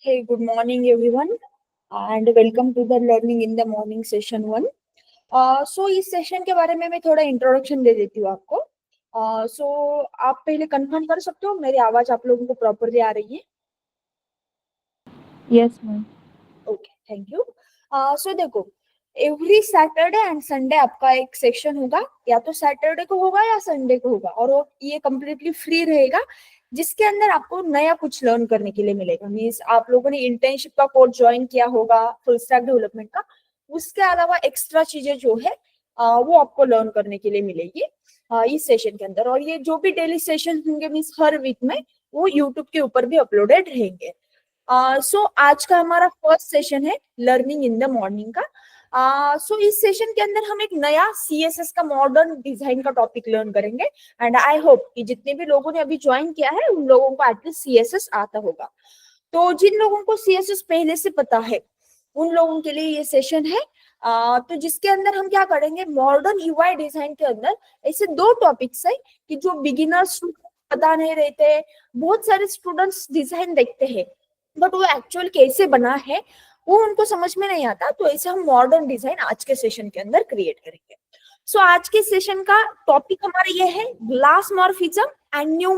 Hey, good morning, everyone, and welcome to the Learning in the Morning session 1. इस session के बारे में मैं थोड़ा इंट्रोडक्शन दे देती हूँ आपको. आप पहले कंफर्म कर सकते हो मेरी आवाज आप लोगों को प्रॉपरली आ रही है? Yes, ma'am. Okay, thank you. देखो, एवरी सैटरडे एंड संडे आपका एक सेक्शन होगा, या तो सैटरडे को होगा या संडे को होगा, और ये कम्प्लीटली फ्री रहेगा, जिसके अंदर आपको नया कुछ लर्न करने के लिए मिलेगा. मीन्स आप लोगों ने इंटर्नशिप का कोर्स ज्वाइन किया होगा, फुल स्टैक डेवलपमेंट का, उसके अलावा एक्स्ट्रा चीजें जो है वो आपको लर्न करने के लिए मिलेगी इस सेशन के अंदर. और ये जो भी डेली सेशन होंगे मीन्स हर वीक में, वो यूट्यूब के ऊपर भी अपलोडेड रहेंगे. आज का हमारा फर्स्ट सेशन है लर्निंग इन द मॉर्निंग का. इस सेशन के अंदर हम एक नया CSS का मॉडर्न डिजाइन का टॉपिक लर्न करेंगे. एंड आई होप कि जितने भी लोगों ने अभी ज्वाइन किया है उन लोगों को एटलीस्ट CSS आता होगा. तो जिन लोगों को CSS पहले से पता है उन लोगों के लिए ये सेशन है. तो जिसके अंदर हम क्या करेंगे, मॉडर्न UI डिजाइन के अंदर ऐसे दो टॉपिक्स है कि जो बिगिनर्स पता नहीं रहते. बहुत सारे स्टूडेंट्स डिजाइन देखते हैं बट वो एक्चुअल कैसे बना है वो उनको समझ में नहीं आता. तो ऐसे हम मॉडर्न डिजाइन आज के सेशन के अंदर क्रिएट करेंगे. आज के सेशन का टॉपिक हमारा ये है glass morphism and new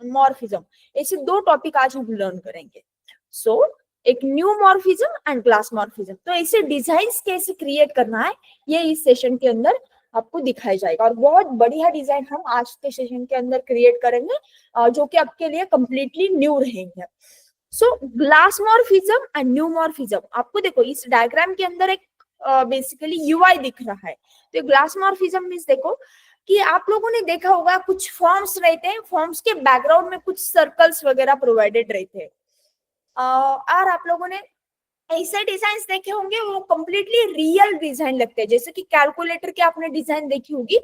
morphism. ऐसे दो टॉपिक आज हम लर्न करेंगे. एक new morphism and glass morphism. तो ऐसे डिजाइन्स कैसे क्रिएट करना है ये इस सेशन के अंदर आपको दिखाया जाएगा. और बहुत बढ़िया डिजाइन हम आज के सेशन के अंदर क्रिएट करेंगे जो कि आपके लिए कंप्लीटली न्यू रहेंगे. Glass morphism and new morphism. आपको देखो इस डायग्राम के अंदर एक बेसिकली UI दिख रहा है. तो ग्लास मॉर्फिज्म मींस देखो कि आप लोगों ने देखा होगा कुछ फॉर्म्स रहते हैं, फॉर्म्स के बैकग्राउंड में कुछ सर्कल्स वगैरह प्रोवाइडेड रहते हैं. और आप लोगों ने ऐसे डिजाइन देखे होंगे वो कंप्लीटली रियल डिजाइन लगते हैं. जैसे कि कैलकुलेटर के आपने डिजाइन देखी होगी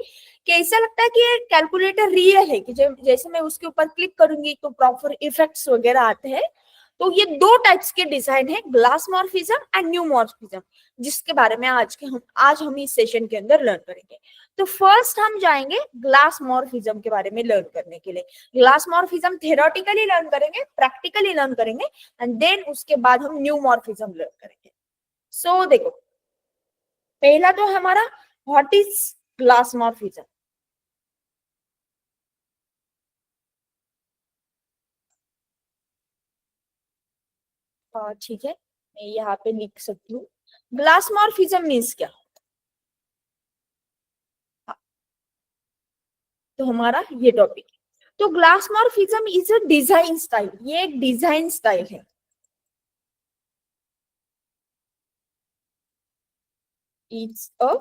कि ऐसा लगता है कि ये कैलकुलेटर रियल है, कि जैसे मैं उसके ऊपर क्लिक करूंगी तो प्रॉपर इफेक्ट्स वगैरह आते हैं. तो ये दो टाइप्स के डिजाइन है, glass morphism and new morphism, जिसके बारे में आज हम इस सेशन के अंदर लर्न करेंगे. तो फर्स्ट हम जाएंगे ग्लास मॉर्फिज्म के बारे में लर्न करने के लिए. ग्लास मॉर्फिज्म थ्योरेटिकली लर्न करेंगे, प्रैक्टिकली लर्न करेंगे, एंड देन उसके बाद हम न्यू मॉर्फिज्म लर्न करेंगे. देखो, पहला तो हमारा व्हाट इज ग्लास मॉर्फिज्म. ठीक है, मैं यहाँ पे लिख सकती हूँ. ग्लास मॉर्फिज्म मीन्स क्या. तो हमारा ये टॉपिक है. तो glass morphism is a design style. ये एक डिजाइन स्टाइल है. It's a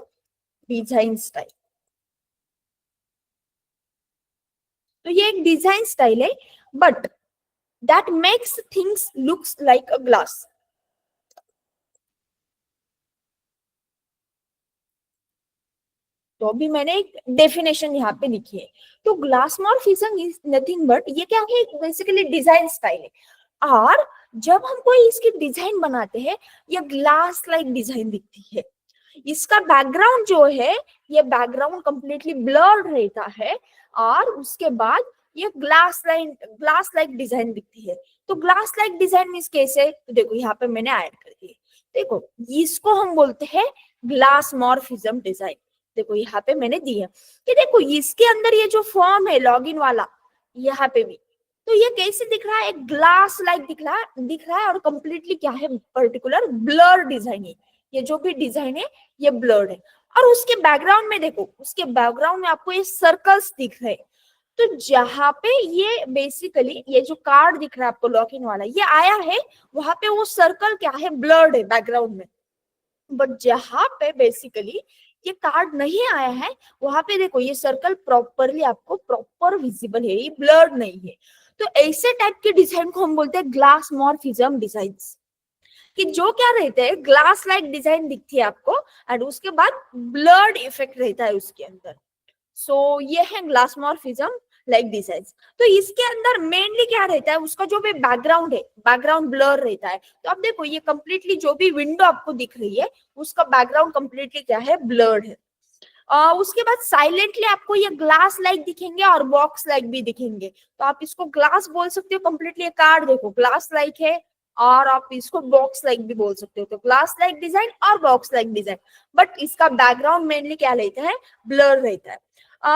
design style. तो ये एक डिजाइन स्टाइल है but that makes things looks like a glass. तो अभी मैंने एक डेफिनेशन यहाँ पे लिखी है. तो glass morphism is nothing but ये क्या है, बेसिकली डिजाइन स्टाइल है. और जब हम कोई इसकी डिजाइन बनाते हैं ये ग्लास लाइक डिजाइन दिखती है. इसका बैकग्राउंड जो है ये बैकग्राउंड कंप्लीटली ब्लर्ड रहता है और उसके बाद ये ग्लास लाइक डिजाइन दिखती है. तो ग्लास लाइक डिजाइन मीन्स कैसे, तो देखो यहाँ पे मैंने ऐड कर दी. देखो इसको हम बोलते हैं ग्लास मॉर्फिज्म डिजाइन. देखो यहाँ पे मैंने दिया कि देखो इसके अंदर ये जो फॉर्म है लॉगिन वाला, यहाँ पे भी तो ये कैसे दिख रहा है, एक ग्लास लाइक दिख रहा है और कंप्लीटली क्या है, पर्टिकुलर ब्लर डिजाइन है. ये जो भी डिजाइन है ये ब्लर्ड है. और उसके बैकग्राउंड में देखो, उसके बैकग्राउंड में आपको ये सर्कल्स दिख रहे हैं. तो जहां पे ये बेसिकली ये जो कार्ड दिख रहा है आपको लॉगिन वाला ये आया है, वहां पे वो सर्कल क्या है, ब्लर्ड है बैकग्राउंड में. बट जहां पे बेसिकली ये कार्ड नहीं आया है वहां पे देखो ये सर्कल प्रॉपरली आपको प्रॉपर विजिबल है, ये ब्लर्ड नहीं है. तो ऐसे टाइप के डिजाइन को हम बोलते हैं ग्लास मॉर्फिज्म डिजाइन्स, कि जो क्या रहते हैं ग्लास लाइक डिजाइन दिखती है आपको एंड उसके बाद ब्लर्ड इफेक्ट रहता है उसके अंदर. ये है ग्लास मॉर्फिज्म लाइक डिजाइन. तो इसके अंदर मेनली क्या रहता है, उसका जो भी बैकग्राउंड है बैकग्राउंड ब्लर रहता है. तो अब देखो ये कंप्लीटली जो भी विंडो आपको दिख रही है उसका बैकग्राउंड कंप्लीटली क्या है, ब्लर्ड है. उसके बाद साइलेंटली आपको ये ग्लास लाइक दिखेंगे और बॉक्स लाइक भी दिखेंगे. तो आप इसको ग्लास बोल सकते हो कंप्लीटली. कार्ड देखो ग्लास लाइक है, और आप इसको बॉक्स लाइक भी बोल सकते हो, तो ग्लास लाइक डिजाइन और बॉक्स लाइक डिजाइन, बट इसका बैकग्राउंड मेनली क्या रहता है, ब्लर रहता है।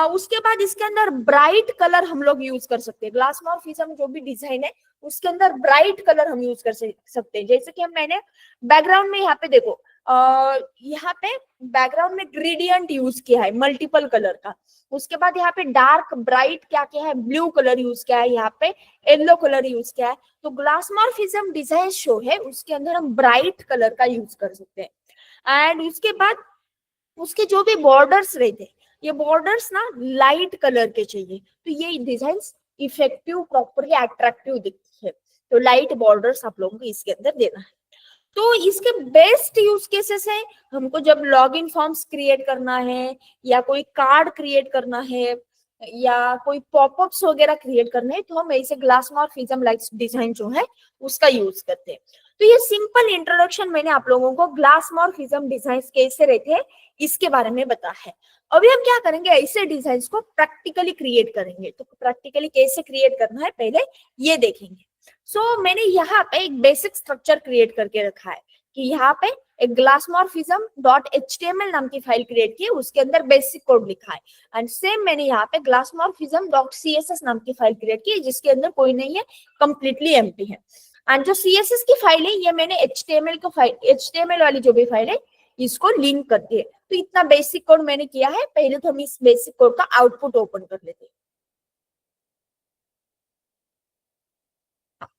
उसके बाद इसके अंदर ब्राइट कलर हम लोग यूज कर सकते हैं, ग्लास मॉर्फिज्म जो भी डिजाइन है उसके अंदर ब्राइट कलर हम यूज कर सकते हैं। जैसे कि हम मैंने बैकग्राउंड में यहाँ पे देखो, यहाँ पे बैकग्राउंड में ग्रेडियंट यूज किया है मल्टीपल कलर का। उसके बाद यहाँ पे डार्क ब्राइट क्या किया है, ब्लू कलर यूज किया है, यहाँ पे येलो कलर यूज किया है। तो ग्लास मॉर्फिज्म डिजाइन शो है उसके अंदर हम ब्राइट कलर का यूज कर सकते हैं। एंड उसके बाद उसके जो भी बॉर्डर्स रहते हैं, ये बॉर्डर्स ना लाइट कलर के चाहिए, तो ये डिजाइन इफेक्टिव प्रॉपरली अट्रैक्टिव दिखती है। तो लाइट बॉर्डर्स आप लोगों को इसके अंदर देना है। तो इसके बेस्ट यूज केसेस है, हमको जब लॉगिन फॉर्म्स क्रिएट करना है, या कोई कार्ड क्रिएट करना है, या कोई पॉपअप्स वगैरह क्रिएट करना है, तो हम ऐसे ग्लास मॉर्फिज्म लाइक डिजाइन जो है उसका यूज करते हैं। तो ये सिंपल इंट्रोडक्शन मैंने आप लोगों को ग्लास मॉर्फिज्म डिजाइन कैसे रहते हैं इसके बारे में बताया है। अभी हम क्या करेंगे, ऐसे डिजाइन को प्रैक्टिकली क्रिएट करेंगे। तो प्रैक्टिकली कैसे क्रिएट करना है पहले ये देखेंगे। मैंने यहाँ पे एक बेसिक स्ट्रक्चर क्रिएट करके रखा है कि यहाँ पे एक glassmorphism.html नाम की फाइल क्रिएट की, उसके अंदर बेसिक कोड लिखा है। एंड सेम मैंने यहाँ पे glassmorphism.css नाम की फाइल क्रिएट की जिसके अंदर कोई नहीं है, कंप्लीटली एम्प्टी है। एंड जो CSS की फाइल है ये मैंने HTML वाली जो भी फाइल है इसको लिंक करती है। तो इतना बेसिक कोड मैंने किया है। पहले तो हम इस बेसिक कोड का आउटपुट ओपन कर लेते हैं।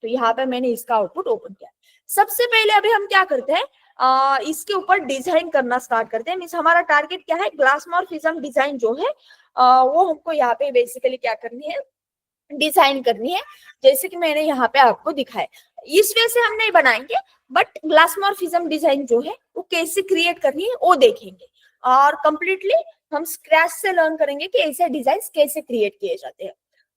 तो यहाँ पे मैंने इसका आउटपुट ओपन किया। सबसे पहले अभी हम क्या करते हैं, इसके ऊपर डिजाइन करना स्टार्ट करते हैं। मीन्स हमारा टारगेट क्या है, ग्लास मॉर्फिज्म डिजाइन जो है वो हमको यहाँ पे बेसिकली क्या करनी है, डिजाइन करनी है। जैसे कि मैंने यहाँ पे आपको दिखाया, इस वे से हम नहीं बनाएंगे, बट ग्लास मॉर्फिज्म डिजाइन जो है वो कैसे क्रिएट करनी है वो देखेंगे। और कंप्लीटली हम स्क्रैच से लर्न करेंगे कि ऐसे डिजाइन कैसे क्रिएट किए जाते हैं।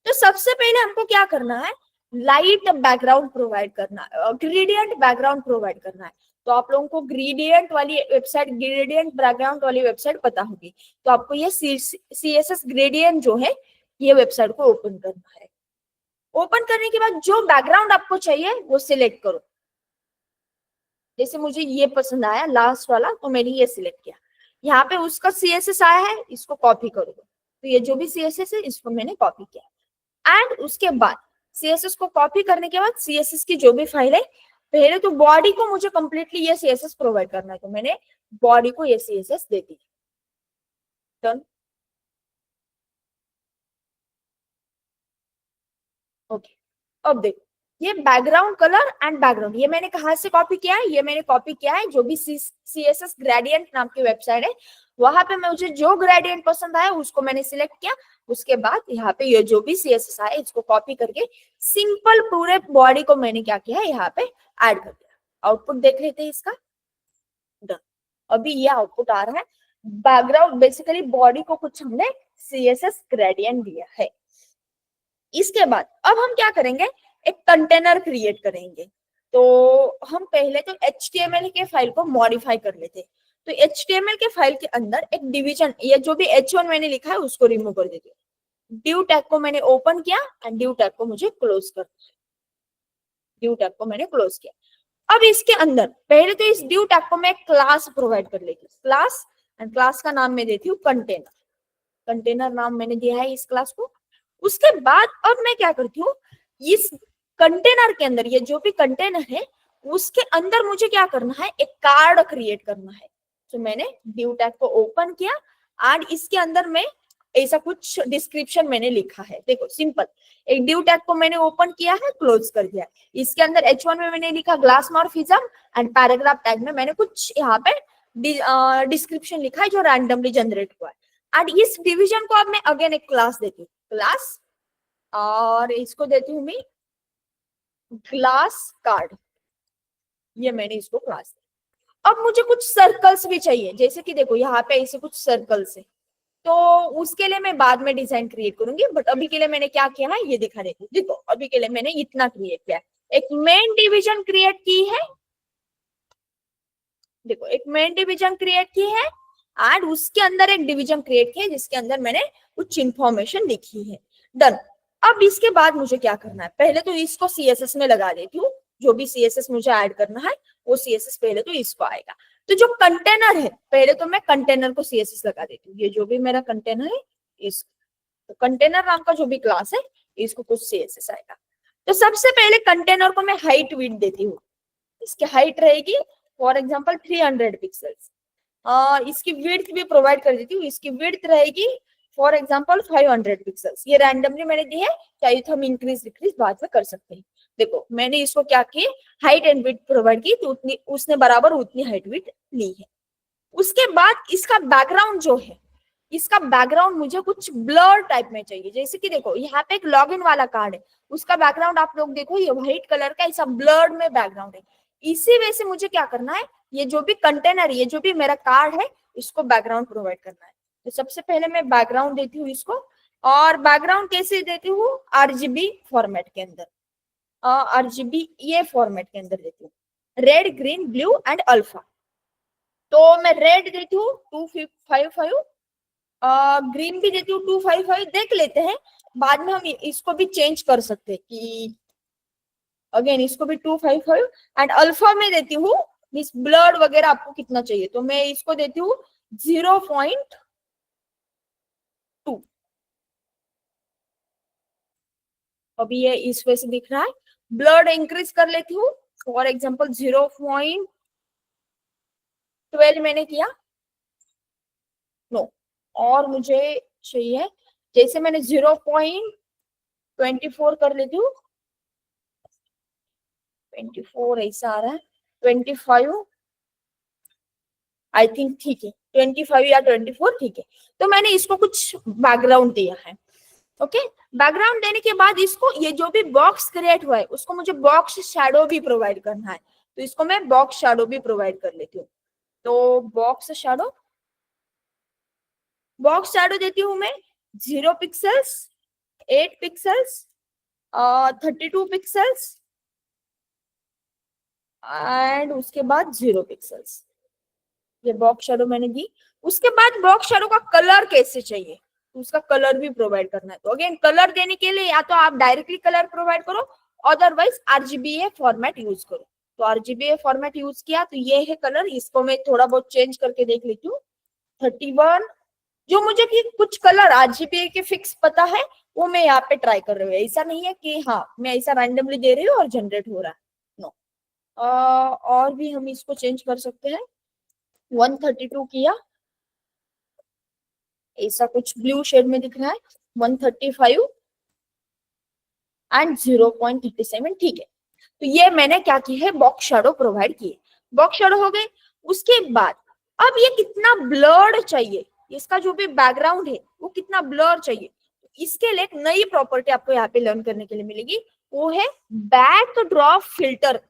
तो सबसे पहले हमको क्या करना है, लाइट बैकग्राउंड प्रोवाइड करना, ग्रेडियंट बैकग्राउंड प्रोवाइड करना है। तो आप लोगों को ग्रेडियंट वाली वेबसाइट, ग्रेडियंट बैकग्राउंड वाली वेबसाइट पता होगी, तो आपको ये CSS ग्रेडियंट जो है ये वेबसाइट को ओपन करना है। ओपन करने के बाद जो बैकग्राउंड आपको चाहिए वो सिलेक्ट करो। जैसे मुझे ये पसंद आया लास्ट वाला, तो मैंने ये सिलेक्ट किया। यहाँ पे उसका CSS आया है, इसको कॉपी करो। तो ये जो भी CSS है इसको मैंने कॉपी किया। एंड उसके बाद CSS को कॉपी करने के बाद CSS की जो भी फाइल है, पहले तो बॉडी को मुझे कंप्लीटली ये CSS प्रोवाइड करना है, तो मैंने बॉडी को ये CSS दे दी। डन। ओके, अब देखो ये बैकग्राउंड कलर एंड बैकग्राउंड ये मैंने कहाँ से कॉपी किया है, ये मैंने कॉपी किया है जो भी CSS ग्रेडियंट नाम की वेबसाइट है, वहां पे मुझे जो ग्रेडियंट पसंद आया उसको मैंने सिलेक्ट किया। उसके बाद यहाँ पे ये जो भी CSS आया इसको कॉपी करके सिंपल पूरे बॉडी को मैंने क्या किया है यहाँ पे ऐड कर दिया। आउटपुट देख लेते हैं इसका। डन। अभी ये आउटपुट आ रहा है, बैकग्राउंड बेसिकली बॉडी को कुछ हमने CSS ग्रेडियंट दिया है। इसके बाद अब हम क्या करेंगे, एक कंटेनर क्रिएट करेंगे। तो हम पहले तो HTML के फाइल को मॉडिफाई कर लेते हैं। तो HTML के फाइल के अंदर एक डिवीजन, ये जो भी H1 मैंने लिखा है उसको रिमूव कर देते हैं। डिव टैग को मैंने ओपन किया एंड डिव टैग को मुझे क्लोज कर दिया। डिव टैग को मैंने क्लोज किया। अब इसके अंदर पहले तो इस डिव टैग को मैं क्लास प्रोवाइड कर लेती हूँ, क्लास, एंड क्लास का नाम मैं देती हूँ कंटेनर। कंटेनर नाम मैंने दिया है इस क्लास को। उसके बाद अब मैं क्या करती हूँ, इस कंटेनर के अंदर ये जो भी कंटेनर है उसके अंदर मुझे क्या करना है, एक कार्ड क्रिएट करना है। तो मैंने डिव टैग को ओपन किया और इसके अंदर में ऐसा कुछ डिस्क्रिप्शन मैंने लिखा है। देखो सिंपल, एक डिव टैग को मैंने ओपन किया है, क्लोज कर दिया। इसके अंदर H1 में मैंने लिखा glass morphism and paragraph tag में मैंने कुछ यहाँ पे डिस्क्रिप्शन लिखा है जो रैंडमली जनरेट हुआ है। एंड इस डिवीजन को अब मैं अगेन एक क्लास देती हूँ, क्लास, और इसको देती हूँ मैं क्लास कार्ड। ये मैंने इसको क्लास दिया। अब मुझे कुछ सर्कल्स भी चाहिए, जैसे कि देखो यहाँ पे ऐसे कुछ सर्कल्स है, तो उसके लिए मैं बाद में डिजाइन क्रिएट करूंगी, बट अभी के लिए मैंने क्या किया है ये दिखा देती हूँ। देखो अभी के लिए मैंने इतना क्रिएट किया है, एक मेन डिवीजन क्रिएट की है। देखो एक मेन डिवीजन क्रिएट की है एंड उसके अंदर एक डिवीजन क्रिएट किया है जिसके अंदर मैंने कुछ इंफॉर्मेशन लिखी है। डन। अब इसके बाद मुझे क्या करना है, पहले तो इसको CSS में लगा देती हूँ। जो भी CSS मुझे ऐड करना है वो CSS पहले तो इसको आएगा। तो जो कंटेनर है, पहले तो मैं कंटेनर को CSS लगा देती हूँ। ये जो भी मेरा कंटेनर है, इस तो कंटेनर नाम का जो भी क्लास है इसको कुछ CSS आएगा। तो सबसे पहले कंटेनर को मैं हाइट विड्थ देती हूँ। इसकी हाइट रहेगी फॉर एग्जांपल 300 पिक्सल्स। इसकी विड्थ भी प्रोवाइड कर देती हूँ। इसकी विड्थ रहेगी फॉर एग्जांपल 500 पिक्सल्स। ये रैंडमली मैंने दी है, चाहे तो हम इंक्रीज डिक्रीज बाद में कर सकते हैं। देखो मैंने इसको क्या किया, हाइट एंड विड्थ प्रोवाइड की, तो उतनी उसने बराबर उतनी हाइट विड्थ ली है। उसके बाद इसका बैकग्राउंड जो है, इसका बैकग्राउंड मुझे कुछ ब्लर टाइप में चाहिए। जैसे कि देखो यहाँ पे एक लॉगिन वाला कार्ड है, उसका बैकग्राउंड आप लोग देखो ये व्हाइट कलर का ऐसा ब्लर्ड में बैकग्राउंड है। इसी वजह से मुझे क्या करना है, ये जो भी कंटेनर, ये जो भी मेरा कार्ड है, इसको बैकग्राउंड प्रोवाइड करना है। तो सबसे पहले मैं बैकग्राउंड देती हूँ इसको, और बैकग्राउंड कैसे देती हूँ, RGB फॉर्मेट के अंदर, RGB ये फॉर्मेट के अंदर देती हूँ, red green blue and alpha. तो मैं रेड देती हूँ 255, ग्रीन भी देती हूँ 255। देख लेते हैं, बाद में हम इसको भी चेंज कर सकते हैं कि अगेन इसको भी 255। एंड अल्फा में देती हूँ, मिस ब्लड वगैरह आपको कितना चाहिए, तो मैं इसको देती हूँ 0.2। अभी ये इस वजह से दिख रहा है। ब्लड इंक्रीज कर लेती हूँ, फॉर एग्जाम्पल 0.12 मैंने किया, नो, और मुझे चाहिए, जैसे मैंने 0.24 कर लेती हूँ, 24 ऐसा आ रहा है, 25 आई थिंक ठीक है, 25 या 24 ठीक है। तो मैंने इसको कुछ बैकग्राउंड दिया है। ओके, बैकग्राउंड देने के बाद इसको, ये जो भी बॉक्स क्रिएट हुआ है उसको मुझे बॉक्स शैडो भी प्रोवाइड करना है, तो इसको मैं बॉक्स शैडो भी प्रोवाइड कर लेती हूँ। तो बॉक्स शैडो देती हूँ मैं 0 पिक्सल्स, 8 पिक्सल्स, 32 पिक्सल्स एंड उसके बाद 0 पिक्सल्स। ये बॉक्स शैडो मैंने दी। उसके बाद बॉक्स शैडो का कलर कैसे चाहिए, तो उसका कलर भी प्रोवाइड करना है। तो अगेन कलर देने के लिए या तो आप डायरेक्टली कलर प्रोवाइड करो, अदरवाइज RGBA फॉर्मेट यूज करो। तो RGBA फॉर्मेट यूज किया तो ये है कलर। इसको मैं थोड़ा बहुत चेंज करके देख लेती हूँ। 31, जो मुझे कि कुछ कलर RGBA के फिक्स पता है वो मैं यहाँ पे ट्राई कर रही हूँ। ऐसा नहीं है कि हाँ मैं ऐसा रैंडमली दे रही हूँ और जनरेट हो रहा है, नो। और भी हम इसको चेंज कर सकते हैं। 132 किया, ऐसा कुछ ब्लू शेड में दिख रहा है, 135 एंड 0.37 ठीक है। तो ये मैंने क्या किया है, बॉक्स शैडो प्रोवाइड किए। बॉक्स शैडो हो गए। उसके बाद अब ये कितना ब्लर्ड चाहिए, इसका जो भी बैकग्राउंड है वो कितना ब्लर चाहिए, इसके लिए एक नई प्रॉपर्टी आपको यहाँ पे लर्न करने के लिए मिलेगी, वो है बैकड्रॉप फिल्टर।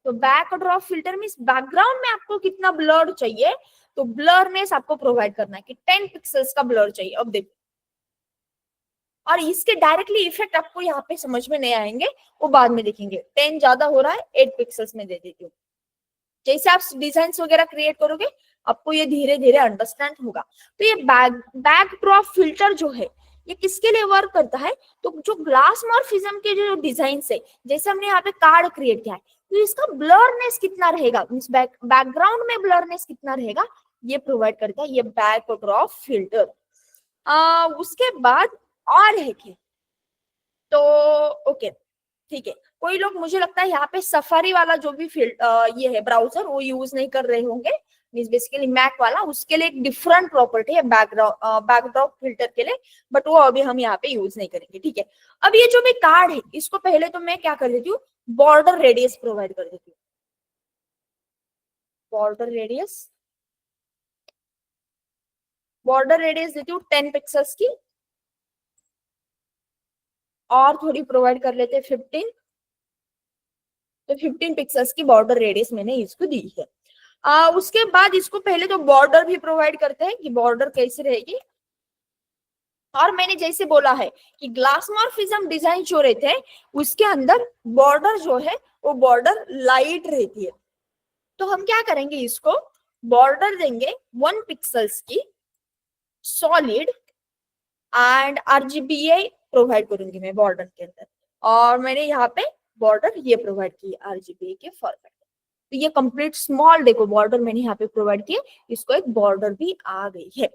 तो बैकड्रॉप फिल्टर मींस बैकग्राउंड में आपको कितना ब्लर चाहिए, तो ब्लरनेस आपको प्रोवाइड करना है कि 10 पिक्सल्स का ब्लर चाहिए। अब देखो, और इसके डायरेक्टली इफेक्ट आपको यहाँ पे समझ में नहीं आएंगे, वो बाद में देखेंगे। 10 ज्यादा हो रहा है, 8 पिक्सल्स में दे देती हूँ। जैसे आप डिजाइन वगैरह क्रिएट करोगे आपको ये धीरे धीरे अंडरस्टैंड होगा। तो ये बैकड्रॉप फिल्टर जो है ये किसके लिए वर्क करता है, तो जो ग्लास मॉर्फिज्म के जो डिजाइन है, जैसे हमने यहाँ पे कार्ड क्रिएट किया है, तो इसका ब्लरनेस कितना रहेगा, मींस बैकग्राउंड में ब्लरनेस कितना रहेगा, ये प्रोवाइड करता है ये बैकड्रॉप फिल्टर। उसके बाद और है कि, तो ओके ठीक है, कोई लोग मुझे लगता है यहाँ पे सफारी वाला जो भी ये है ब्राउजर वो यूज नहीं कर रहे होंगे, मींस बेसिकली मैक वाला, उसके लिए एक डिफरेंट प्रॉपर्टी है बैकड्रॉप फिल्टर के लिए, बट वो अभी हम यहाँ पे यूज नहीं करेंगे। ठीक है, अब ये जो भी कार्ड है इसको पहले तो मैं क्या कर देती हूँ, बॉर्डर रेडियस प्रोवाइड कर देती हूँ। बॉर्डर रेडियस देती हूँ 10 पिक्सल्स की, और थोड़ी प्रोवाइड कर लेते हैं 15, तो 15 पिक्सल्स की बॉर्डर रेडियस मैंने इसको दी है। उसके बाद इसको पहले तो बॉर्डर भी प्रोवाइड करते हैं कि बॉर्डर कैसे रहेगी। और मैंने जैसे बोला है कि ग्लास मॉर्फिज्म डिजाइन जो रहते हैं उसके अंदर बॉर्डर जो है वो बॉर्डर लाइट रहती है। तो हम क्या करेंगे, इसको बॉर्डर देंगे 1 पिक्सल्स की सॉलिड, एंड RGBA प्रोवाइड करूंगी मैं बॉर्डर के अंदर। और मैंने यहाँ पे बॉर्डर ये प्रोवाइड की आरजीबी के फॉर्मेट। तो ये कंप्लीट स्मॉल देखो बॉर्डर मैंने यहाँ पे प्रोवाइड किया, इसको एक बॉर्डर भी आ गई है।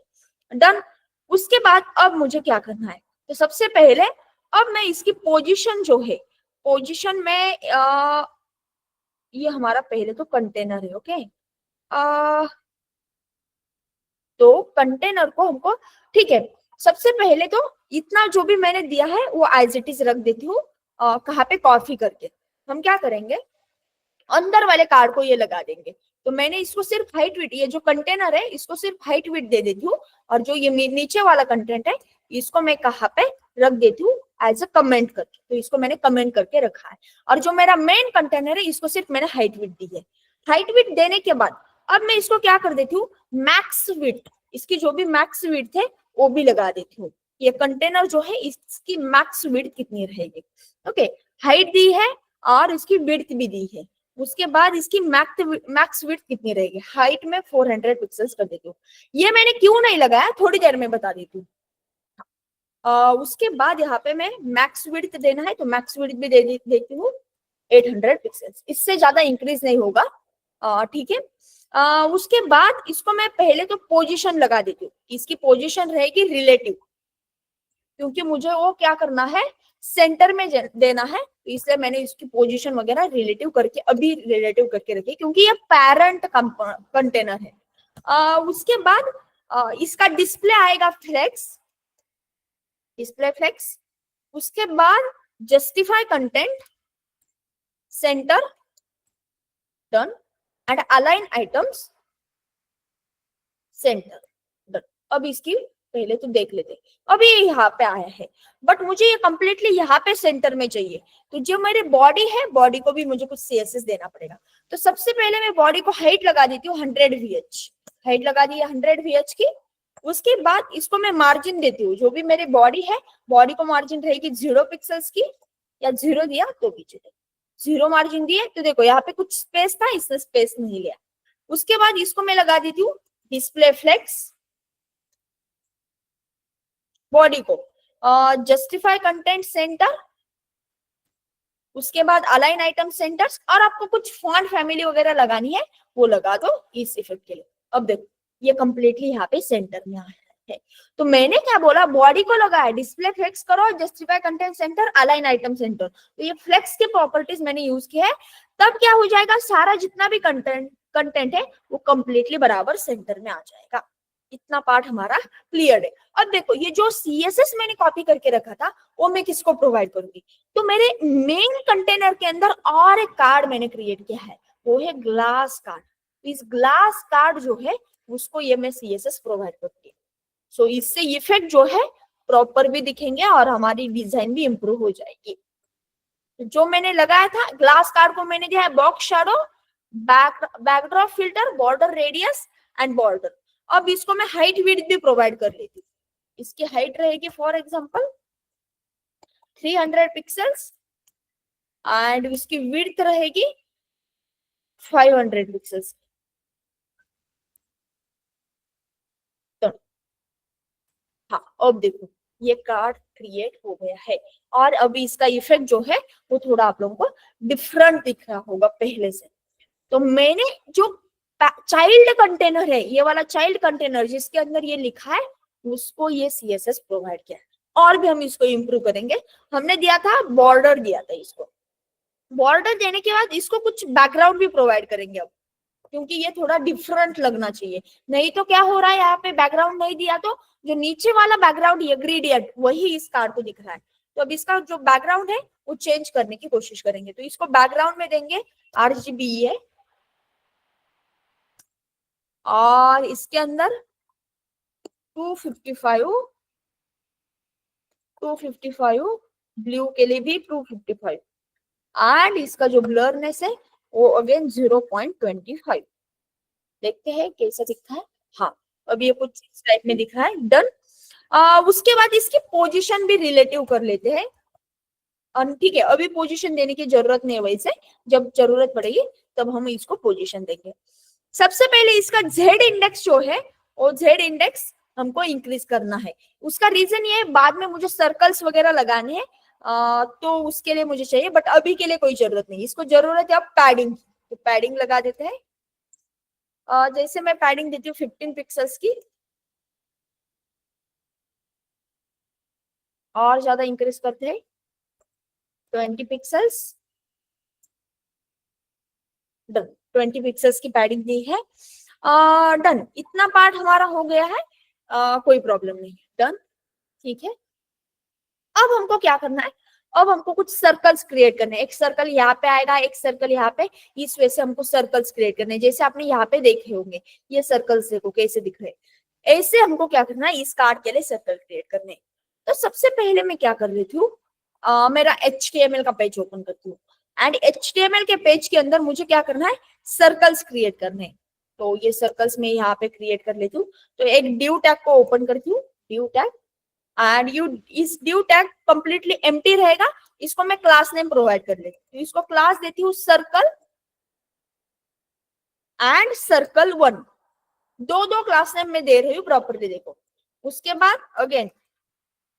डन। उसके बाद अब मुझे क्या करना है, तो सबसे पहले अब मैं इसकी पोजीशन जो है, पोजीशन में ये हमारा पहले तो कंटेनर है, ओके। तो कंटेनर को हमको, ठीक है, सबसे पहले तो इतना जो भी मैंने दिया है वो एज इट इज रख देती हूँ, कहाँ पे कॉपी करके। हम क्या करेंगे, अंदर वाले कार्ड को ये लगा देंगे। तो मैंने इसको सिर्फ हाइट विड्थ, ये जो कंटेनर है इसको सिर्फ हाइट विड्थ दे देती हूँ, और जो ये नीचे वाला कंटेंट है इसको मैं कहाँ पे रख देती हूँ एज अ कमेंट करके। तो इसको मैंने कमेंट करके रखा है, और जो मेरा मेन कंटेनर है इसको सिर्फ मैंने हाइट विड्थ दी है। हाइट विड्थ देने के बाद अब मैं इसको क्या कर देती हूँ, मैक्स विड्थ, इसकी जो भी मैक्स विड्थ है वो भी लगा देती हूँ। ये कंटेनर जो है इसकी मैक्स विड्थ कितनी रहेगी, ओके। हाइट दी है और इसकी विड्थ भी दी है। उसके बाद इसकी मैक्स विड्थ कितनी रहेगी, हाइट में 400 पिक्सेल्स कर देती हूँ। ये मैंने क्यों नहीं लगाया थोड़ी देर में बता देती हूँ। उसके बाद यहाँ पे मैं मैक्स विड्थ देना है तो मैक्स विड्थ भी देती हूँ 800 पिक्सेल्स, इससे ज्यादा इंक्रीज नहीं होगा, ठीक है। उसके बाद इसको मैं पहले तो पोजीशन लगा देती हूँ, इसकी पोजीशन रहेगी रिलेटिव, क्योंकि मुझे वो क्या करना है, सेंटर में देना है, तो इसलिए मैंने इसकी पोजीशन वगैरह रिलेटिव करके अभी रिलेटिव करके रखी, क्योंकि ये पेरेंट कंटेनर है। उसके बाद इसका डिस्प्ले आएगा फ्लेक्स, डिस्प्ले फ्लेक्स। उसके बाद justify content, center, done, and align items, center, done. अब इसकी पहले तो देख लेते, अभी ये यहाँ पे आया है, बट मुझे ये कंप्लीटली यहाँ पे सेंटर में चाहिए। तो जो मेरी बॉडी है, बॉडी को भी मुझे कुछ सीएसएस देना पड़ेगा। तो सबसे पहले मैं बॉडी को हाइट लगा देती हूँ 100 VH, हाइट लगा दी 100 VH की। उसके बाद इसको मैं मार्जिन देती हूँ, जो भी मेरी बॉडी है, बॉडी को मार्जिन रहेगी 0 पिक्सल्स की, या 0 दिया तो भी चले, 0 मार्जिन दिए तो देखो यहाँ पे कुछ स्पेस था, इसने स्पेस नहीं लिया। उसके बाद इसको मैं लगा देती हूँ डिस्प्ले फ्लेक्स, बॉडी को जस्टिफाई कंटेंट सेंटर, उसके बाद अलाइन आइटम सेंटर्स, और आपको कुछ फॉन्ट फैमिली वगैरह लगानी है वो लगा दो इस इफेक्ट के लिए। अब देखो ये कंप्लीटली यहाँ पे सेंटर में आया है। तो मैंने क्या बोला, बॉडी को लगाया, डिस्प्ले फ्लेक्स करो, justify content center, align item centre. तो ये फ्लेक्स के प्रॉपर्टीज मैंने यूज किया है, तब क्या हो जाएगा, सारा जितना भी कंटेंट है वो कंप्लीटली बराबर सेंटर में आ जाएगा। इतना पार्ट हमारा क्लियर है। अब देखो ये जो सीएसएस मैंने कॉपी करके रखा था वो मैं किसको प्रोवाइड करूंगी, तो मेरे मेन कंटेनर के अंदर और एक कार्ड मैंने क्रिएट किया है, वो है ग्लास कार्ड। इस ग्लास कार्ड जो है उसको ये मैं सीएसएस प्रोवाइड करूंगी। सो इससे इफेक्ट जो है प्रॉपर भी दिखेंगे और हमारी डिजाइन भी इंप्रूव हो जाएगी। जो मैंने लगाया था ग्लास कार्ड को मैंने दिया है box shadow, backdrop filter, border radius and border. अब इसको मैं हाइट विड्थ भी प्रोवाइड कर लेती हूँ। इसकी हाइट रहेगी फॉर एग्जांपल 300 पिक्सेल्स एंड इसकी विड्थ रहेगी 500 पिक्सेल्स। हाँ अब देखो ये कार्ड क्रिएट हो गया है, और अभी इसका इफेक्ट जो है वो थोड़ा आप लोगों को डिफरेंट दिख रहा होगा पहले से। तो मैंने जो चाइल्ड कंटेनर है, ये वाला चाइल्ड कंटेनर जिसके अंदर ये लिखा है, उसको ये सीएसएस प्रोवाइड किया है। और भी हम इसको इंप्रूव करेंगे। हमने दिया था बॉर्डर, दिया था इसको, बॉर्डर देने के बाद इसको कुछ बैकग्राउंड भी प्रोवाइड करेंगे अब, क्योंकि ये थोड़ा डिफरेंट लगना चाहिए। नहीं तो क्या हो रहा है, यहाँ पे बैकग्राउंड नहीं दिया तो जो नीचे वाला बैकग्राउंड ये ग्रेडियंट वही इस कार्ड को दिख रहा है। तो अब इसका जो बैकग्राउंड है वो चेंज करने की कोशिश करेंगे। तो इसको बैकग्राउंड में देंगे RGB है, और इसके अंदर 255 ब्लू के लिए भी 255, एंड इसका जो ब्लरनेस है वो अगेन 0.25। देखते हैं कैसा दिखता है। हाँ अब ये कुछ इस टाइप में दिख रहा है। डन। उसके बाद इसकी पोजीशन भी रिलेटिव कर लेते हैं। ठीक है, अभी पोजीशन देने की जरूरत नहीं है, वैसे जब जरूरत पड़ेगी तब हम इसको पोजीशन देंगे। सबसे पहले इसका Z इंडेक्स जो है वो Z इंडेक्स हमको इंक्रीज करना है। उसका रीजन ये है, बाद में मुझे सर्कल्स वगैरह लगाने हैं, तो उसके लिए मुझे चाहिए, बट अभी के लिए कोई जरूरत नहीं, इसको जरूरत है अब पैडिंग की, तो पैडिंग लगा देते हैं। जैसे मैं पैडिंग देती हूँ 15 पिक्सल्स की, और ज्यादा इंक्रीज करते हैं 20 पिक्सल्स, डन। 20 पिक्सल्स की पैडिंग दी है, डन। इतना पार्ट हमारा हो गया है, कोई प्रॉब्लम नहीं, डन, ठीक है। अब हमको क्या करना है, अब हमको कुछ सर्कल्स क्रिएट करने हैं। एक सर्कल यहाँ पे आएगा, एक सर्कल यहाँ पे, इस वजह से हमको सर्कल्स क्रिएट करने हैं। जैसे आपने यहाँ पे देखे होंगे ये सर्कल्स, देखो कैसे दिख रहे हैं। ऐसे हमको क्या करना है, इस कार्ड के लिए सर्कल क्रिएट करने हैं। तो सबसे पहले मैं क्या कर लेती हूँ, मेरा HTML का पेज ओपन करती हूँ, एंड HTML के पेज के अंदर मुझे क्या करना है, सर्कल्स क्रिएट करने हैं। तो ये सर्कल्स मैं यहाँ पे क्रिएट कर लेती हूँ। तो एक डिव टैग को ओपन करती हूँ, डिव टैग, एंड यू, इस डिव टैग कंप्लीटली एम्प्टी रहेगा, इसको मैं क्लास नेम प्रोवाइड कर लेती हूँ। इसको क्लास देती हूँ सर्कल एंड सर्कल1, दो दो क्लास नेम में दे रही हूँ प्रॉपर्ली, देखो। उसके बाद अगेन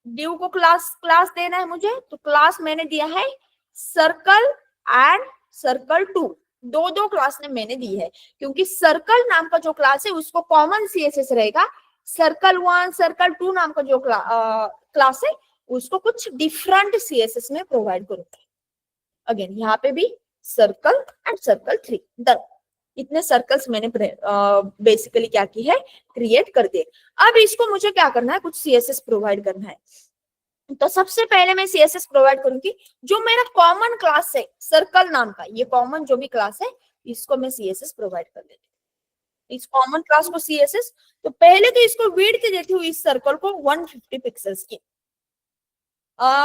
डिव को क्लास देना है मुझे, तो क्लास मैंने दिया है सर्कल एंड सर्कल2, दो दो क्लास नेम मैंने दी है, क्योंकि सर्कल नाम का जो क्लास है उसको कॉमन CSS रहेगा, सर्कल1 सर्कल2 नाम का जो क्लास है उसको कुछ डिफरेंट CSS में प्रोवाइड करूंगी। अगेन यहाँ पे भी सर्कल एंड सर्कल3, डन। इतने सर्कल्स मैंने बेसिकली क्या की है, क्रिएट कर दिए। अब इसको मुझे क्या करना है, कुछ CSS प्रोवाइड करना है। तो सबसे पहले मैं CSS प्रोवाइड करूंगी, जो मेरा कॉमन क्लास है सर्कल नाम का, ये कॉमन जो भी क्लास है इसको मैं CSS प्रोवाइड कर देती हूँ, इस कॉमन क्लास को CSS। तो पहले तो इसको विड्थ देती हूँ इस सर्कल को 150 पिक्सल्स की,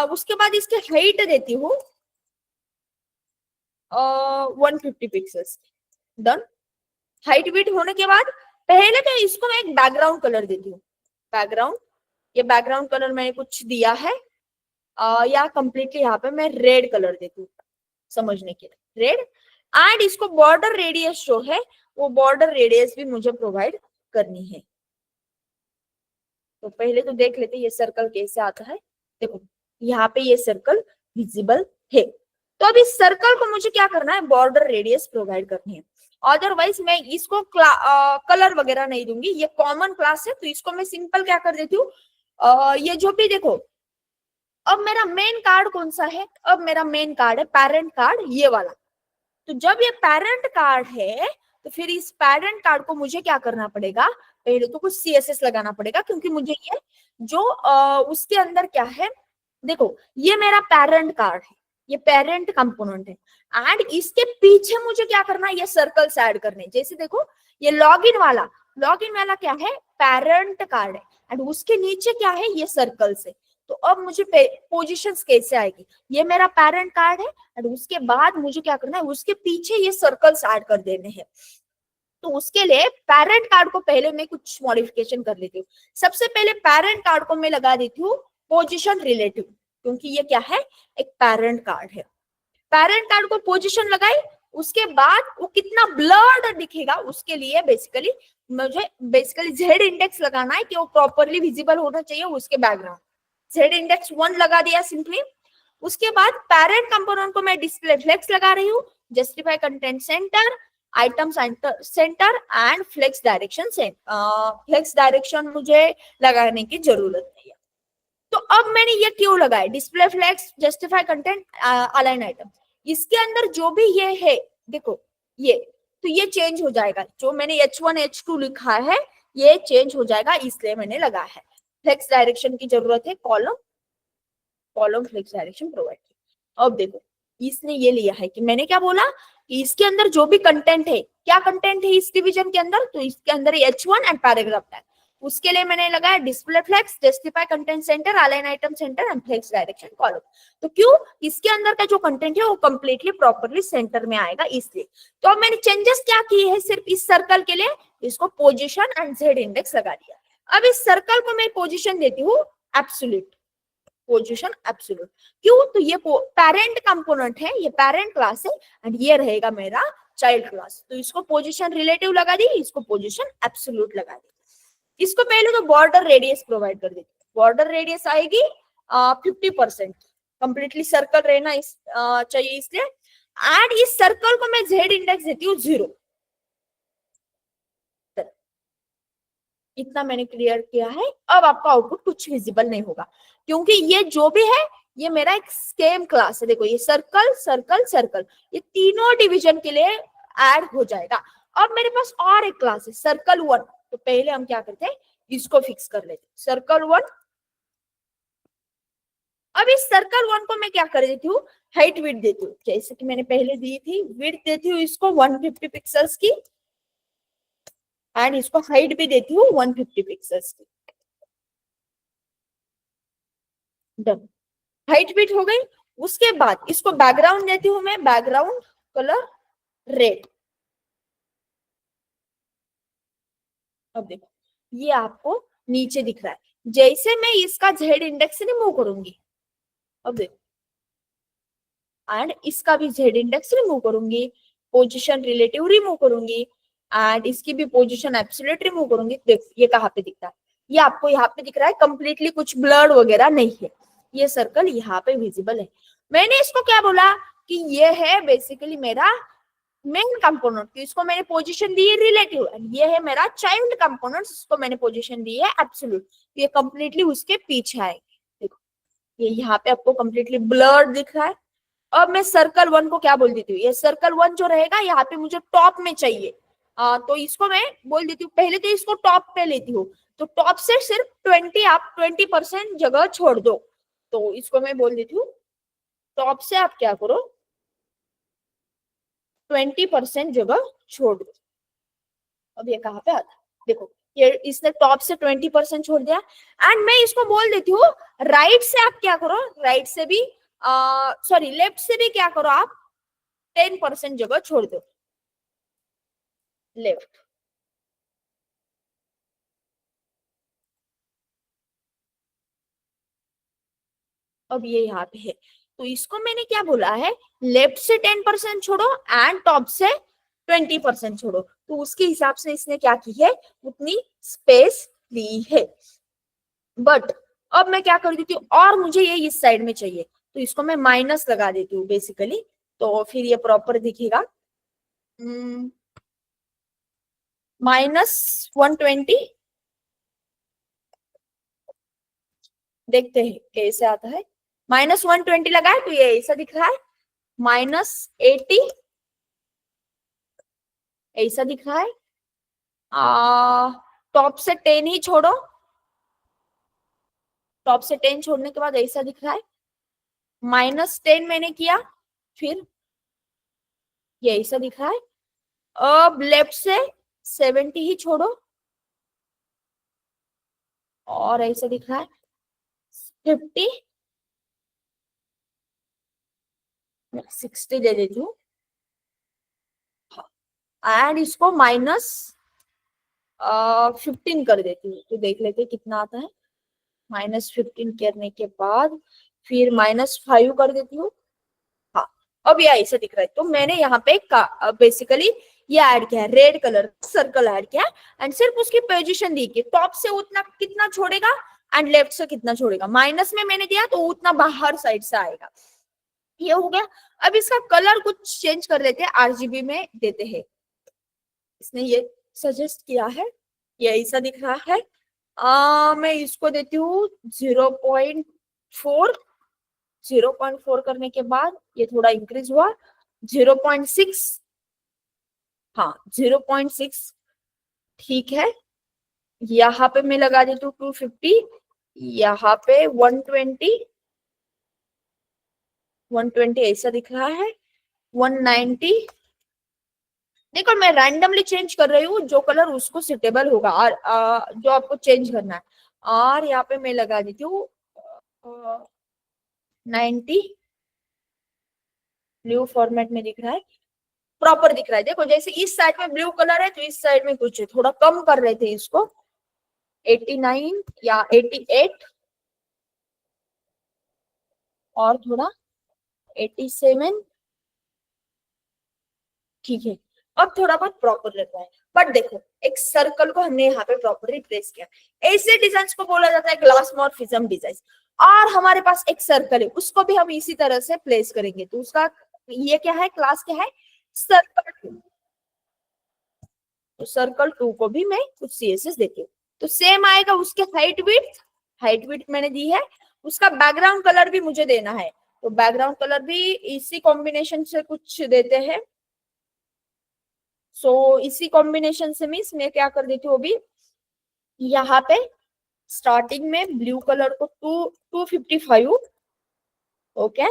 उसके बाद इसके हाइट देती हूँ 150 पिक्सल्स, डन। हाइट विड्थ होने के बाद पहले तो इसको मैं एक बैकग्राउंड कलर देती हूँ, बैकग्राउंड, ये बैकग्राउंड कलर मैंने कुछ दिया है, या कंप्लीटली यहाँ पे मैं रेड कलर देती हूँ समझने के लिए, रेड। एंड इसको बॉर्डर रेडियस जो है वो बॉर्डर रेडियस भी मुझे प्रोवाइड करनी है। तो पहले तो देख लेते ये सर्कल कैसे आता है, देखो यहाँ पे ये सर्कल विजिबल है। तो अब इस सर्कल को मुझे क्या करना है, बॉर्डर रेडियस प्रोवाइड करनी है, अदरवाइज मैं इसको कलर वगैरह नहीं दूंगी। ये कॉमन क्लास है तो इसको मैं सिंपल क्या कर देती हूँ, ये जो भी देखो, अब मेरा मेन कार्ड कौन सा है, अब मेरा मेन कार्ड है पेरेंट कार्ड, ये वाला। तो जब ये पेरेंट कार्ड है तो फिर इस पेरेंट कार्ड को मुझे क्या करना पड़ेगा, पहले तो कुछ CSS लगाना पड़ेगा, क्योंकि मुझे ये जो उसके अंदर क्या है, देखो ये मेरा पेरेंट कार्ड है, ये पेरेंट कंपोनेंट है, एंड इसके पीछे मुझे क्या करना है, ये सर्कल्स ऐड करने। जैसे देखो ये लॉगिन वाला क्या है, पेरेंट कार्ड है, एंड उसके नीचे क्या है, ये सर्कल्स है। तो अब मुझे पोजीशंस कैसे आएगी, ये मेरा पेरेंट कार्ड है, एंड उसके बाद मुझे क्या करना है, उसके पीछे ये सर्कल्स ऐड कर देने हैं। तो उसके लिए पेरेंट कार्ड को पहले मैं कुछ मॉडिफिकेशन कर लेती हूँ। सबसे पहले पेरेंट कार्ड को मैं लगा देती हूँ पोजीशन रिलेटिव, क्योंकि ये क्या है, एक पेरेंट कार्ड है। पेरेंट कार्ड को पोजीशन लगाई, उसके बाद वो कितना ब्लर्ड दिखेगा उसके लिए मुझे बेसिकली Z इंडेक्स लगाना है, कि वो प्रॉपरली विजिबल होना चाहिए उसके बैकग्राउंड। Z इंडेक्स 1 लगा दिया सिंपली। उसके बाद पेरेंट कंपोनेंट को मैं डिस्प्ले फ्लेक्स लगा रही हूँ, justify content center, item center and flex direction flex direction मुझे लगाने की जरूरत नहीं है। तो अब मैंने ये क्यों लगाया, display flex, justify content, align item, इसके अंदर जो भी ये है देखो, ये तो ये चेंज हो जाएगा, जो मैंने H1 H2 लिखा है ये चेंज हो जाएगा, इसलिए मैंने लगा है। फ्लेक्स डायरेक्शन की जरूरत है, कॉलम फ्लेक्स डायरेक्शन प्रोवाइड की। अब देखो इसने ये लिया है कि मैंने क्या बोला, कि इसके अंदर जो भी कंटेंट है, क्या कंटेंट है इस डिवीजन के अंदर, तो इसके अंदर H1 एंड पैराग्राफ टैग, उसके लिए मैंने लगाया display flex, justify content center, align item center and flex direction column. तो क्यों, इसके अंदर का जो कंटेंट है वो कंप्लीटली प्रॉपरली सेंटर में आएगा इसलिए। तो अब मैंने चेंजेस क्या किए हैं, सिर्फ इस सर्कल के लिए इसको पोजीशन एंड Z इंडेक्स लगा दिया। अब इस सर्कल को मैं पोजीशन देती हूँ एब्सोल्यूट, पोजीशन एब्सोल्यूट। क्यों, तो ये पेरेंट कंपोनेंट है, ये पेरेंट क्लास है, एंड ये रहेगा मेरा चाइल्ड क्लास। तो इसको पोजीशन रिलेटिव लगा दी, इसको पोजीशन एब्सोल्यूट लगा दी। इसको पहले तो बॉर्डर रेडियस प्रोवाइड कर देती, बॉर्डर रेडियस आएगी 50%, कंप्लीटली सर्कल रहना चाहिए, इसलिए एंड इस सर्कल को मैं जेड इंडेक्स देती हूँ 0। इतना मैंने क्लियर किया है। अब आपका आउटपुट कुछ विजिबल नहीं होगा, क्योंकि ये जो भी है ये मेरा एक स्केम क्लास है। देखो ये सर्कल सर्कल सर्कल, ये तीनों डिवीजन के लिए ऐड हो जाएगा। अब मेरे पास और एक क्लास है सर्कल 1, तो पहले हम क्या करते हैं, इसको फिक्स कर लेते हैं सर्कल 1। अब इस सर्कल 1 को मैं क्या कर देती हूँ, हाइट विड्थ देती हूँ, जैसे कि मैंने पहले दी थी। विड्थ देती हूँ इसको 150 पिक्सल्स की, एंड इसको हाइट भी देती हूँ 150 पिक्सल्स की। डन, हाइट बिट हो गई। उसके बाद इसको बैकग्राउंड देती हूँ मैं, बैकग्राउंड कलर रेड। अब देखो ये आपको नीचे दिख रहा है। जैसे मैं इसका जेड इंडेक्स रिमूव करूंगी, अब देखो, एंड इसका भी जेड इंडेक्स रिमूव करूंगी, पोजीशन रिलेटिव रिमूव करूंगी, एंड इसकी भी पोजीशन एब्सोल्यूट रिमूव करूंगी। देखो ये कहाँ पे दिखता है, ये आपको यहाँ पे दिख रहा है कंप्लीटली, कुछ ब्लर वगैरह नहीं है। ये सर्कल यहाँ पे विजिबल है। मैंने इसको क्या बोला कि ये है बेसिकली मेरा मेन कंपोनेंट, तो इसको मैंने पोजीशन दी है रिलेटिव, ये है मेरा चाइल्ड कंपोनेंट, इसको मैंने पोजीशन दी है एब्सोल्यूट। ये कंप्लीटली उसके पीछे आएंगे। देखो ये यहाँ पे आपको कंप्लीटली ब्लर्ड दिख रहा है। अब मैं सर्कल 1 को क्या बोल देती हूँ, ये सर्कल 1 जो रहेगा यहाँ पे मुझे टॉप में चाहिए, तो इसको मैं बोल देती हूँ, पहले तो इसको टॉप पे लेती हूँ, तो टॉप से सिर्फ 20, आप 20% जगह छोड़ दो। तो इसको मैं बोल देती हूँ टॉप से आप क्या करो, 20% जगह छोड़ दो। अब ये कहाँ पे आता है, देखो ये इसने टॉप से 20% छोड़ दिया। एंड मैं इसको बोल देती हूँ राइट से आप क्या करो, राइट से भी सॉरी लेफ्ट से भी क्या करो, आप 10% जगह छोड़ दो लेफ्ट। अब ये यहाँ पे है, तो इसको मैंने क्या बोला है, लेफ्ट से 10% छोड़ो एंड टॉप से 20% छोड़ो, तो उसके हिसाब से इसने क्या की है, उतनी स्पेस ली है। बट अब मैं क्या कर देती हूँ, और मुझे ये इस साइड में चाहिए, तो इसको मैं माइनस लगा देती हूँ बेसिकली, तो फिर ये प्रॉपर दिखेगा। -120, देखते हैं कैसे आता है। -120 लगाए तो ये ऐसा दिख रहा है। -80 ऐसा दिख रहा है। टॉप से 10 ही छोड़ो, टॉप से 10 छोड़ने के बाद ऐसा दिख रहा है। -10 मैंने किया, फिर ये ऐसा दिख रहा है। अब लेफ्ट से 70 ही छोड़ो, और ऐसा दिख रहा है 50, 60 दे देती हूँ, एंड इसको -15 कर देती हूँ, तो देख लेते कितना आता है। -15 करने के बाद फिर -5 कर देती हूँ। हाँ, अब ये ऐसा दिख रहा है। तो मैंने यहाँ पे बेसिकली ये ऐड किया है, रेड कलर सर्कल ऐड किया है, एंड सिर्फ उसकी पोजीशन दी कि टॉप से उतना कितना छोड़ेगा एंड लेफ्ट से कितना छोड़ेगा। माइनस में मैंने दिया तो उतना बाहर साइड से आएगा। ये हो गया। अब इसका कलर कुछ चेंज कर लेते हैं, आरजीबी में देते हैं। इसने ये सजेस्ट किया है, ये ऐसा दिख रहा है। मैं इसको देती हूँ 0.4। 0.4 करने के बाद ये थोड़ा इंक्रीज हुआ, 0.6। हाँ 0.6 ठीक है। यहाँ पे मैं लगा देती हूँ 250, यहाँ पे 120। 120 ऐसा दिख रहा है। 190, देखो मैं रैंडमली चेंज कर रही हूँ, जो कलर उसको सुटेबल होगा, और जो आपको चेंज करना है। और यहाँ पे मैं लगा देती हूँ 90। ब्लू फॉर्मेट में दिख रहा है, प्रॉपर दिख रहा है। देखो जैसे इस साइड में ब्लू कलर है तो इस साइड में कुछ है, थोड़ा कम कर रहे थे इसको, 89 या 88, और थोड़ा 87, ठीक है। अब थोड़ा बहुत प्रॉपर लग रहा है। बट देखो एक सर्कल को हमने यहाँ पे प्रॉपरली प्लेस किया, ऐसे डिजाइन को बोला जाता है ग्लास मॉर्फिज्म डिजाइन। और हमारे पास एक सर्कल है, उसको भी हम इसी तरह से प्लेस करेंगे, तो उसका ये क्या है, क्लास क्या है, सर्कल 2। तो सर्कल 2 को भी मैं कुछ सीएसएस देती हूँ, तो सेम आएगा उसके हाइट विड्थ मैंने दी है, उसका बैकग्राउंड कलर भी मुझे देना है, तो बैकग्राउंड कलर भी इसी कॉम्बिनेशन से कुछ देते हैं। सो इसी कॉम्बिनेशन से मीन्स मैं क्या कर देती हूँ अभी, यहाँ पे स्टार्टिंग में ब्लू कलर को 255, ओके।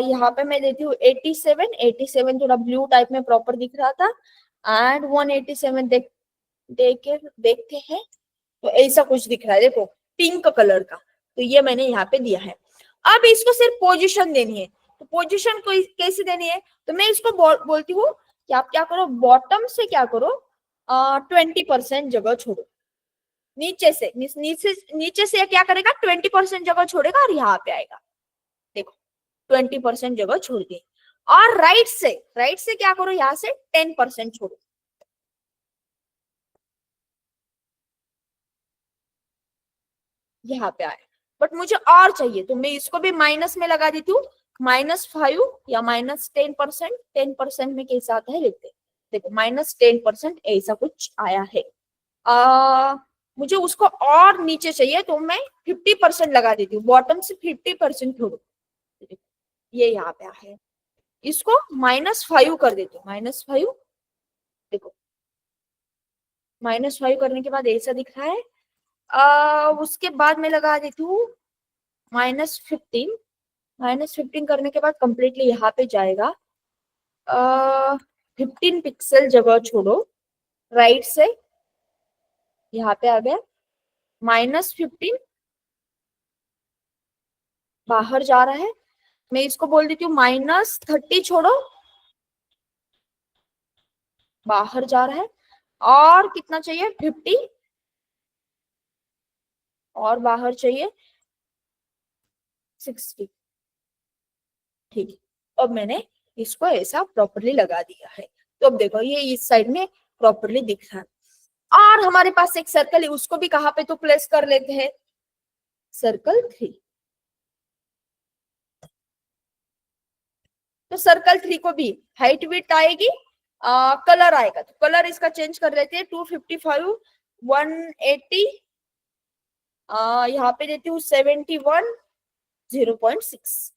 यहाँ पे मैं देती हूँ 87 थोड़ा ब्लू टाइप में प्रॉपर दिख रहा था, एंड 187 देखते हैं, तो ऐसा कुछ दिख रहा है देखो, पिंक कलर का, तो ये मैंने यहाँ पे दिया है। अब इसको सिर्फ पोजीशन देनी है, तो पोजीशन को कैसे देनी है, तो मैं इसको बोलती हूँ कि आप क्या करो, बॉटम से क्या करो, 20% जगह छोड़ो, नीचे से क्या करेगा, 20% जगह छोड़ेगा और यहाँ पे आएगा, देखो 20% जगह छोड़ दी। और राइट से क्या करो, यहाँ से 10% छोड़ो, यहाँ पे आए। बट मुझे और चाहिए, तो मैं इसको भी माइनस में लगा देती हूँ, -5 या -10%, 10% में कैसा आता है देखते, देखो -10% ऐसा कुछ आया है। मुझे उसको और नीचे चाहिए, तो मैं 50% लगा देती हूँ, बॉटम से 50% छोड़ो, ये यहाँ पे है, इसको -5 कर देती हूँ, -5, देखो -5 करने के बाद ऐसा दिख रहा है। उसके बाद मैं लगा देती हूँ -15, -15 करने के बाद कंप्लीटली यहाँ पे जाएगा, 15 पिक्सल जगह छोड़ो, राइट से यहाँ पे आ गया, -15 बाहर जा रहा है, मैं इसको बोल देती हूँ -30 छोड़ो, बाहर जा रहा है, और कितना चाहिए 50, और बाहर चाहिए 60, ठीक है। अब मैंने इसको ऐसा प्रॉपरली लगा दिया है, तो अब देखो ये इस साइड में प्रॉपरली दिख रहा है। और हमारे पास एक सर्कल है, उसको भी कहाँ पे तो प्लेस कर लेते हैं, सर्कल 3। तो सर्कल 3 को भी हाइट विड्थ आएगी, कलर आएगा, तो कलर इसका चेंज कर लेते हैं, 255, 180, यहाँ पे देती हूँ 71, 0.6,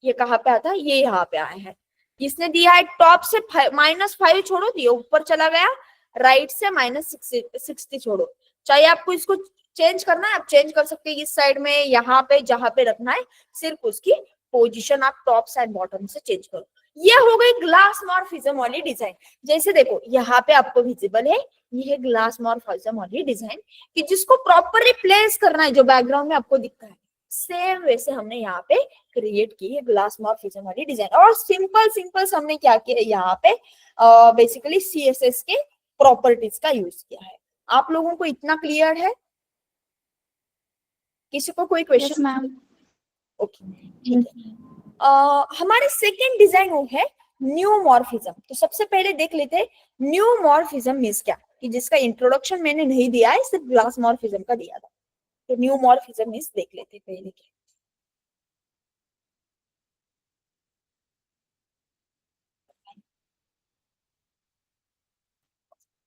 ये कहाँ पे आता है, ये यहाँ पे आया है। इसने दिया है टॉप से -5 छोड़ो, दिया ऊपर चला गया, राइट से -60 छोड़ो। चाहे आपको इसको चेंज करना है, आप चेंज कर सकते हैं इस साइड में, यहाँ पे जहां पे रखना है, सिर्फ उसकी पोजीशन आप टॉप से एंड बॉटम से चेंज करो। ये हो गई ग्लास मॉर्फिज्म वाली डिजाइन। जैसे देखो यहाँ पे आपको विजिबल है, ये है ग्लास मॉर्फिज्म वाली डिजाइन, कि जिसको प्रॉपरली प्लेस करना है, जो बैकग्राउंड में आपको दिखता है, सेम वैसे हमने यहाँ पे क्रिएट की है ग्लास मॉर्फिज्म वाली डिजाइन। और सिंपल हमने क्या किया यहाँ पे, बेसिकली सीएसएस के प्रॉपर्टीज का यूज किया है। आप लोगों को इतना क्लियर है? किसी को कोई क्वेश्चन? मैम। ओके ठीक है। हमारे सेकेंड डिजाइन वो है न्यू मॉर्फिज्म। तो सबसे पहले देख लेते हैं न्यू मॉर्फिज्म मीन्स क्या, कि जिसका इंट्रोडक्शन मैंने नहीं दिया है, सिर्फ ग्लास मॉर्फिज्म का दिया था। तो न्यू मॉर्फिज्म मीन्स देख लेते हैं पहले क्या।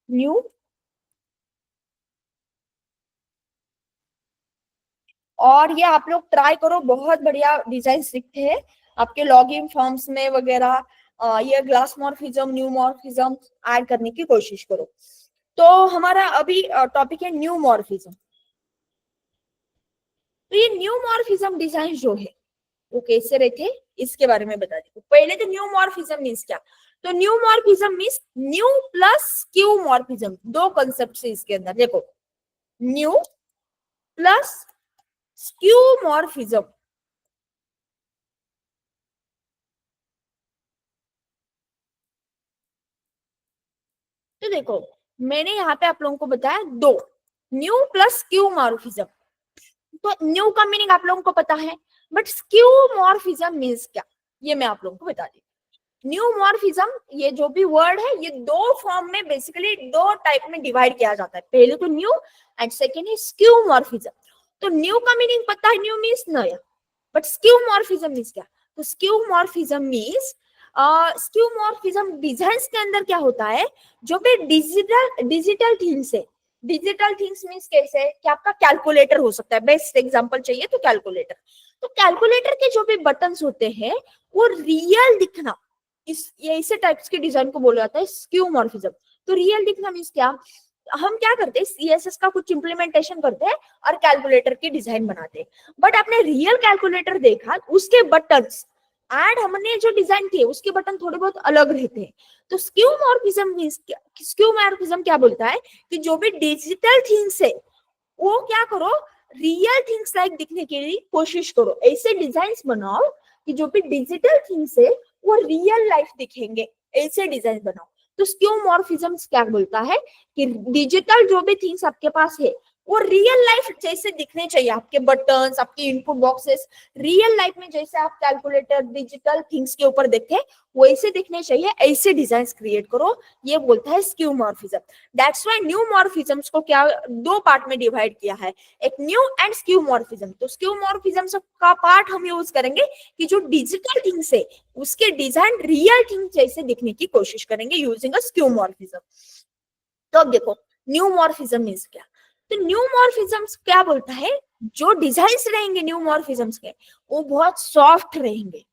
न्यू, और ये आप लोग ट्राई करो, बहुत बढ़िया डिजाइन दिखते हैं आपके लॉगिन फॉर्म्स में वगैरह। ये glass morphism, new morphism add करने की कोशिश करो। तो हमारा अभी टॉपिक है न्यू मॉर्फिज्म। तो ये न्यू मॉर्फिज्म डिजाइन जो है वो कैसे रहते, इसके बारे में बता दी। पहले तो न्यू मॉर्फिज्म मीन्स क्या, तो new morphism means new plus skew morphism, दो कंसेप्ट है इसके अंदर। देखो न्यू प्लस स्क्यू मॉर्फिज्म, तो देखो मैंने यहाँ पे आप लोगों को बताया दो, न्यू प्लस स्क्यू मॉर्फिज्म। तो न्यू का मीनिंग आप लोगों को पता है, बट स्क्यू मॉर्फिज्म मीन्स क्या, ये मैं आप लोगों को बता दी। न्यूमॉर्फिज्म, ये जो भी वर्ड है ये दो फॉर्म में बेसिकली दो टाइप में डिवाइड किया जाता है, पहले तो न्यू एंड सेकेंड है स्क्यूमॉर्फिज्म। तो न्यू का मीनिंग पता है, न्यू मीन्स नया, बट स्क्यूमॉर्फिज्म मीन्स क्या? तो स्क्यूमॉर्फिज्म मीन्स स्क्यूमॉर्फिज्म डिजाइन के अंदर क्या होता है, जो भी डिजिटल डिजिटल थिंग्स है, डिजिटल थिंग्स मीन्स कैसे कि आपका कैलकुलेटर हो सकता है, बेस्ट एग्जांपल चाहिए तो कैलकुलेटर। तो कैलकुलेटर के जो भी बटन्स होते हैं वो रियल दिखना, इस ये इसे टाइप्स के डिजाइन को बोला जाता है स्क्यूमॉर्फिज्म। तो रियल दिखना मीन्स क्या, हम क्या करते हैं सीएसएस का कुछ इंप्लीमेंटेशन करते हैं और कैलकुलेटर की डिजाइन बनाते हैं, बट आपने रियल कैलकुलेटर देखा उसके बटन्स एंड हमने जो डिजाइन किए उसके बटन थोड़े बहुत अलग रहते हैं। तो स्क्यूमॉर्फिज्म मीन्स क्या, स्क्यूमॉर्फिज्म क्या बोलता है कि जो भी डिजिटल थिंग्स है वो क्या करो, रियल थिंग्स लाइक दिखने के लिए कोशिश करो, ऐसे डिजाइन बनाओ कि जो भी डिजिटल थिंग्स है वो रियल लाइफ दिखेंगे, ऐसे डिजाइन बनाओ। तो स्क्यूमॉर्फिज्म क्या बोलता है कि डिजिटल जो भी थिंग्स आपके पास है वो रियल लाइफ जैसे दिखने चाहिए, आपके बटन्स, आपके इनपुट बॉक्सेस रियल लाइफ में जैसे आप कैलकुलेटर डिजिटल थिंग्स के ऊपर देखे वैसे दिखने चाहिए, ऐसे डिजाइन क्रिएट करो, ये बोलता है स्क्यूमॉर्फिज्म। दैट्स व्हाई न्यूमॉर्फिज्म्स को क्या दो पार्ट में डिवाइड किया है, एक न्यू एंड स्क्यूमॉर्फिज्म। तो स्क्यूमॉर्फिज्म का पार्ट हम यूज करेंगे कि जो डिजिटल थिंग्स है उसके डिजाइन रियल थिंग जैसे दिखने की कोशिश करेंगे यूजिंग अ स्क्यूमॉर्फिज्म। तो अब देखो न्यूमॉर्फिज्म मीन्स क्या, तो न्यूमॉर्फिज्म्स क्या बोलता है, जो डिजाइन्स रहेंगे न्यूमॉर्फिज्म्स के वो बहुत सॉफ्ट रहेंगे,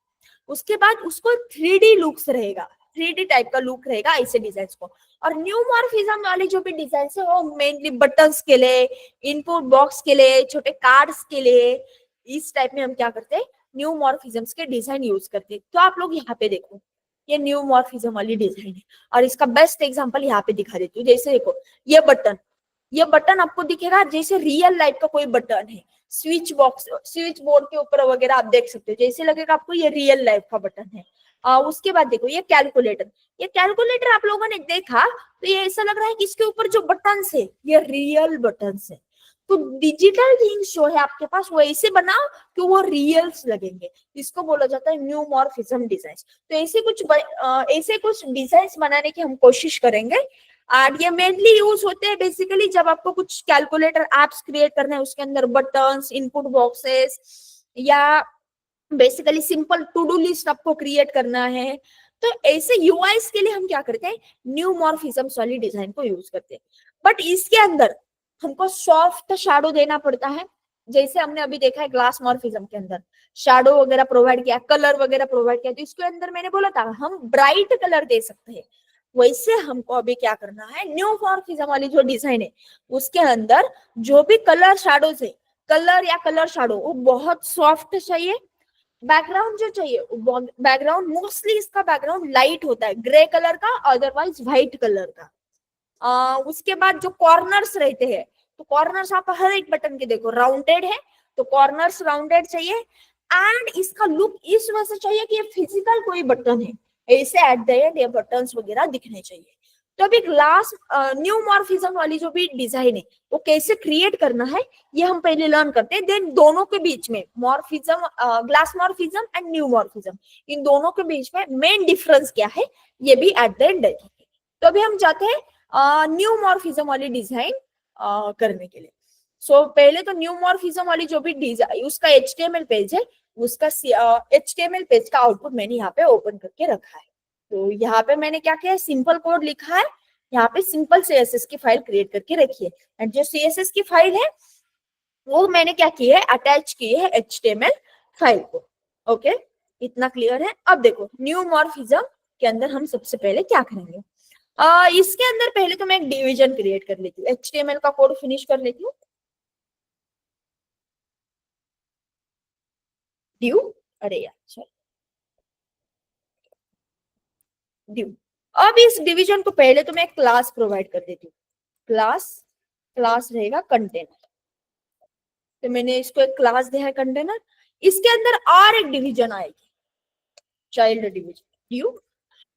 उसके बाद उसको 3D लुक्स रहेगा, 3D टाइप का लुक रहेगा ऐसे डिजाइन को। और न्यूमॉर्फिज्म वाले जो भी डिजाइन है वो मेनली बटन्स के लिए, इनपुट बॉक्स के लिए, छोटे कार्ड्स के लिए, इस टाइप में हम क्या करते हैं न्यूमॉर्फिज्म्स के डिजाइन यूज करते हैं। तो आप लोग यहाँ पे देखो ये न्यूमॉर्फिज्म वाली डिजाइन है और इसका बेस्ट एग्जांपल यहाँ पे दिखा देती हूँ। जैसे देखो ये बटन, ये बटन आपको दिखेगा जैसे रियल लाइफ का कोई बटन है, स्विच बॉक्स स्विच बोर्ड के ऊपर वगैरह आप देख सकते हो, जैसे लगेगा आपको ये रियल लाइफ का बटन है। उसके बाद देखो ये कैलकुलेटर, ये कैलकुलेटर आप लोगों ने देखा तो ये ऐसा लग रहा है कि इसके ऊपर जो बटन है ये रियल बटन है। तो डिजिटल थिंग्स जो है आपके पास वो ऐसे बनाओ कि वो रियल्स लगेंगे, इसको बोला जाता है न्यूमॉर्फिज्म डिजाइन। तो ऐसे कुछ डिजाइन बनाने की हम कोशिश करेंगे और ये मेनली यूज होते हैं बेसिकली जब आपको कुछ कैलकुलेटर एप्स क्रिएट करना है, उसके अंदर बटन्स, इनपुट बॉक्सेस या basically simple to do list आपको क्रिएट करना है। तो ऐसे यूआईस के लिए हम क्या करते हैं न्यूमॉर्फिज्म्स वाली डिजाइन को यूज करते हैं, बट इसके अंदर हमको सॉफ्ट शैडो देना पड़ता है। जैसे हमने अभी देखा है ग्लास मॉर्फिज्म के अंदर शैडो वगैरह प्रोवाइड किया, कलर वगैरह प्रोवाइड किया, तो इसके अंदर मैंने बोला था हम ब्राइट कलर दे सकते हैं। वैसे हमको अभी क्या करना है न्यूमॉर्फिज्म वाली जो डिजाइन है उसके अंदर जो भी कलर शैडोज है, कलर या कलर शैडो वो बहुत सॉफ्ट चाहिए। बैकग्राउंड जो चाहिए, बैकग्राउंड मोस्टली इसका बैकग्राउंड लाइट होता है, ग्रे कलर का, अदरवाइज व्हाइट कलर का। उसके बाद जो कॉर्नर्स रहते हैं, तो कॉर्नर्स आप हर एक बटन के देखो राउंडेड है, तो कॉर्नर्स राउंडेड चाहिए। एंड इसका लुक इस वजह से चाहिए कि ये फिजिकल कोई बटन है, ऐसे एट द एंड ये बटन्स वगैरह दिखने चाहिए। तो अभी ग्लास न्यूमॉर्फिज्म वाली जो भी डिजाइन है वो कैसे क्रिएट करना है ये हम पहले लर्न करते हैं, देन दोनों के बीच में मॉर्फिज्म, ग्लास मॉर्फिज्म एंड न्यूमॉर्फिज्म, इन दोनों के बीच में मेन डिफरेंस क्या है ये भी एट द एंड देखेंगे। तो अभी हम जाते हैं न्यूमॉर्फिज्म वाली डिजाइन करने के लिए। सो पहले तो न्यूमॉर्फिज्म वाली जो भी डिजाइन उसका एचटीएमएल पेज है, उसका एचटीएमएल पेज का आउटपुट मैंने यहाँ पे ओपन करके रखा है। तो यहाँ पे मैंने क्या किया है सिंपल कोड लिखा है, यहाँ पे सिंपल सीएसएस की फाइल क्रिएट करके रखी है एंड जो सीएसएस की फाइल है वो मैंने क्या किया है अटैच की है एचटीएमएल फाइल को। ओके, इतना क्लियर है। अब देखो न्यूमॉर्फिज्म के अंदर हम सबसे पहले क्या करेंगे, इसके अंदर पहले तो मैं एक डिवीजन क्रिएट कर लेती हूँ, एचटीएमएल का कोड फिनिश कर लेती हूँ। ड्यू, अरे यार सॉरी, ड्यू। अब इस डिवीजन को पहले तो मैं एक क्लास प्रोवाइड कर देती हूँ, क्लास, क्लास रहेगा कंटेनर। तो मैंने इसको एक क्लास दिया है कंटेनर, इसके अंदर और एक डिवीजन आएगी चाइल्ड डिवीजन ड्यू।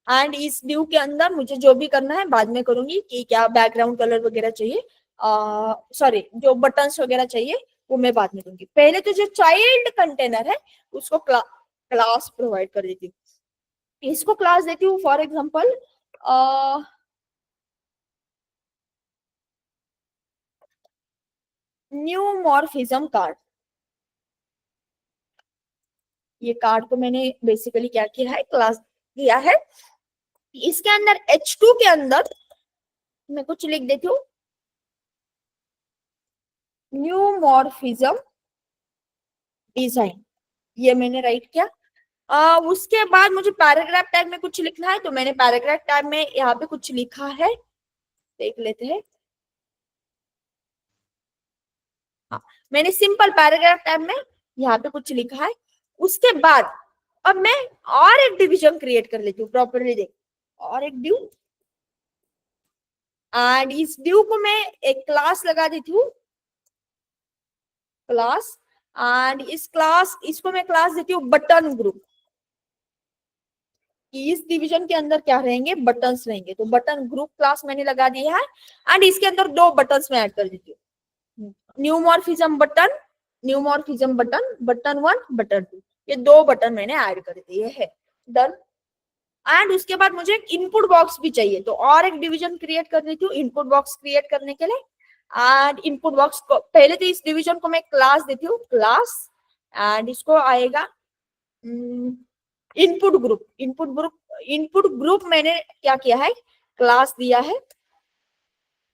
एंड इस ड्यू के अंदर मुझे जो भी करना है बाद में करूंगी कि क्या बैकग्राउंड कलर वगैरह चाहिए, सॉरी जो बटन्स वगैरह चाहिए वो मैं बाद में दूंगी। पहले तो जो चाइल्ड कंटेनर है उसको क्लास प्रोवाइड कर देती हूँ। इसको क्लास देती हूँ for example new morphism card. ये कार्ड को मैंने बेसिकली क्या किया है, क्लास दिया है। इसके अंदर H2 के अंदर मैं कुछ लिख देती हूँ, न्यू मॉर्फिज्म डिजाइन, ये मैंने राइट किया। उसके बाद मुझे पैराग्राफ टैग में कुछ लिखना है, तो मैंने पैराग्राफ टैग में यहाँ पे कुछ लिखा है, देख लेते हैं। हाँ, मैंने सिंपल पैराग्राफ टैग में यहाँ पे कुछ लिखा है। उसके बाद अब मैं और एक डिवीजन क्रिएट कर लेती हूँ, प्रॉपरली देख, और एक ड्यू, एंड इस ड्यू को मैं एक क्लास लगा देती हूँ, क्लास, एंड इस क्लास, इसको मैं क्लास देती हूँ बटन ग्रुप। इस डिवीजन के अंदर क्या रहेंगे, बटन्स रहेंगे, तो बटन ग्रुप क्लास मैंने लगा दिया है। एंड इसके अंदर दो बटन्स में ऐड कर देती हूँ, न्यूमॉर्फिज्म बटन, न्यूमॉर्फिज्म बटन, बटन 1 बटन 2, ये दो बटन मैंने ऐड कर दिए है। डन। एंड उसके बाद मुझे एक इनपुट बॉक्स भी चाहिए, तो और एक डिवीजन क्रिएट कर देती हूँ इनपुट बॉक्स क्रिएट करने के लिए। एंड इनपुट बॉक्स को पहले तो इस डिवीजन को मैं क्लास देती हूँ, क्लास, एंड इसको आएगा input group, input group, input group मैंने क्या किया है, क्लास दिया है।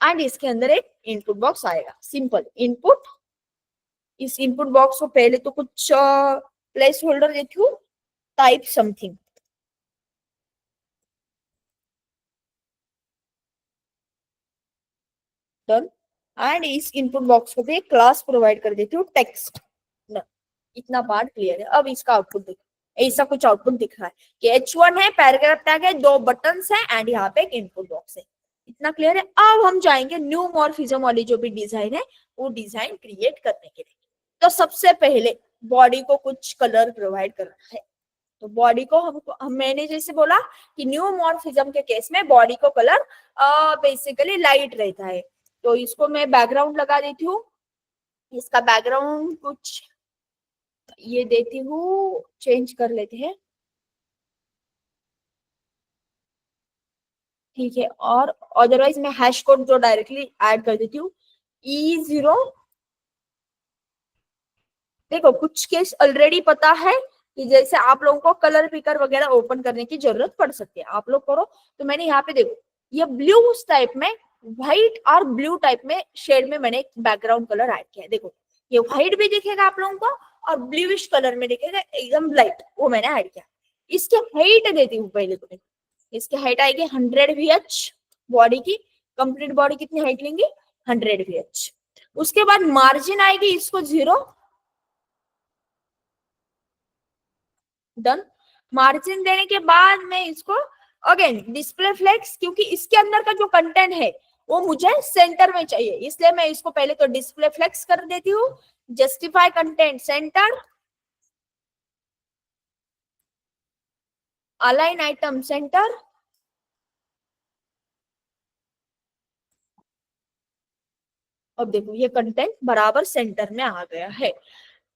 एंड इसके अंदर एक इनपुट बॉक्स आएगा, सिंपल इनपुट। इस इनपुट बॉक्स को पहले तो कुछ प्लेस होल्डर देती हूँ, टाइप समथिंग। डन। एंड इस इनपुट बॉक्स को भी क्लास प्रोवाइड कर देती हूँ टेक्स्ट। इतना पार्ट क्लियर है। अब इसका आउटपुट देखो, ऐसा कुछ आउटपुट दिख रहा है कि H1 है, पैराग्राफ टैग है, दो बटन्स हैं, एंड यहाँ पे एक इनपुट बॉक्स है। इतना क्लियर है। अब हम जाएंगे न्यू मॉर्फिज्म वाली जो भी डिजाइन है, वो डिजाइन क्रिएट करने के लिए। तो सबसे पहले बॉडी को कुछ कलर प्रोवाइड करना है। तो बॉडी को मैंने जैसे बोला कि न्यू मॉर्फिज्म के केस में बॉडी को कलर बेसिकली लाइट रहता है, तो इसको मैं बैकग्राउंड लगा देती हूँ। इसका बैकग्राउंड कुछ ये देती हूँ, चेंज कर लेते हैं, ठीक है। और अदरवाइज मैं हैश कोड जो डायरेक्टली ऐड कर देती हूँ, E0। देखो कुछ केस ऑलरेडी पता है कि जैसे आप लोगों को कलर पिकर वगैरह ओपन करने की जरूरत पड़ सकती है, आप लोग करो। तो मैंने यहाँ पे देखो, ये ब्लू टाइप में, व्हाइट और ब्लू टाइप में शेड में मैंने एक बैकग्राउंड कलर ऐड किया है। देखो ये व्हाइट भी दिखेगा आप लोगों को, और ब्लूइश कलर में दिखेगा एकदम लाइट, वो मैंने ऐड किया। इसके हाइट देती हूँ पहले तो, इसकी हाइट आएगी 100 VH, बॉडी की कंप्लीट बॉडी कितनी हाइट लेंगे, 100 VH। उसके बाद मार्जिन आएगी इसको 0। डन। मार्जिन देने के बाद मैं इसको अगेन डिस्प्ले फ्लेक्स, क्योंकि इसके अंदर का जो कंटेंट है वो मुझे सेंटर में चाहिए, इसलिए मैं इसको पहले तो डिस्प्ले फ्लेक्स कर देती हूँ। Justify content center, align item centre, अब देखो ये कंटेंट बराबर सेंटर में आ गया है।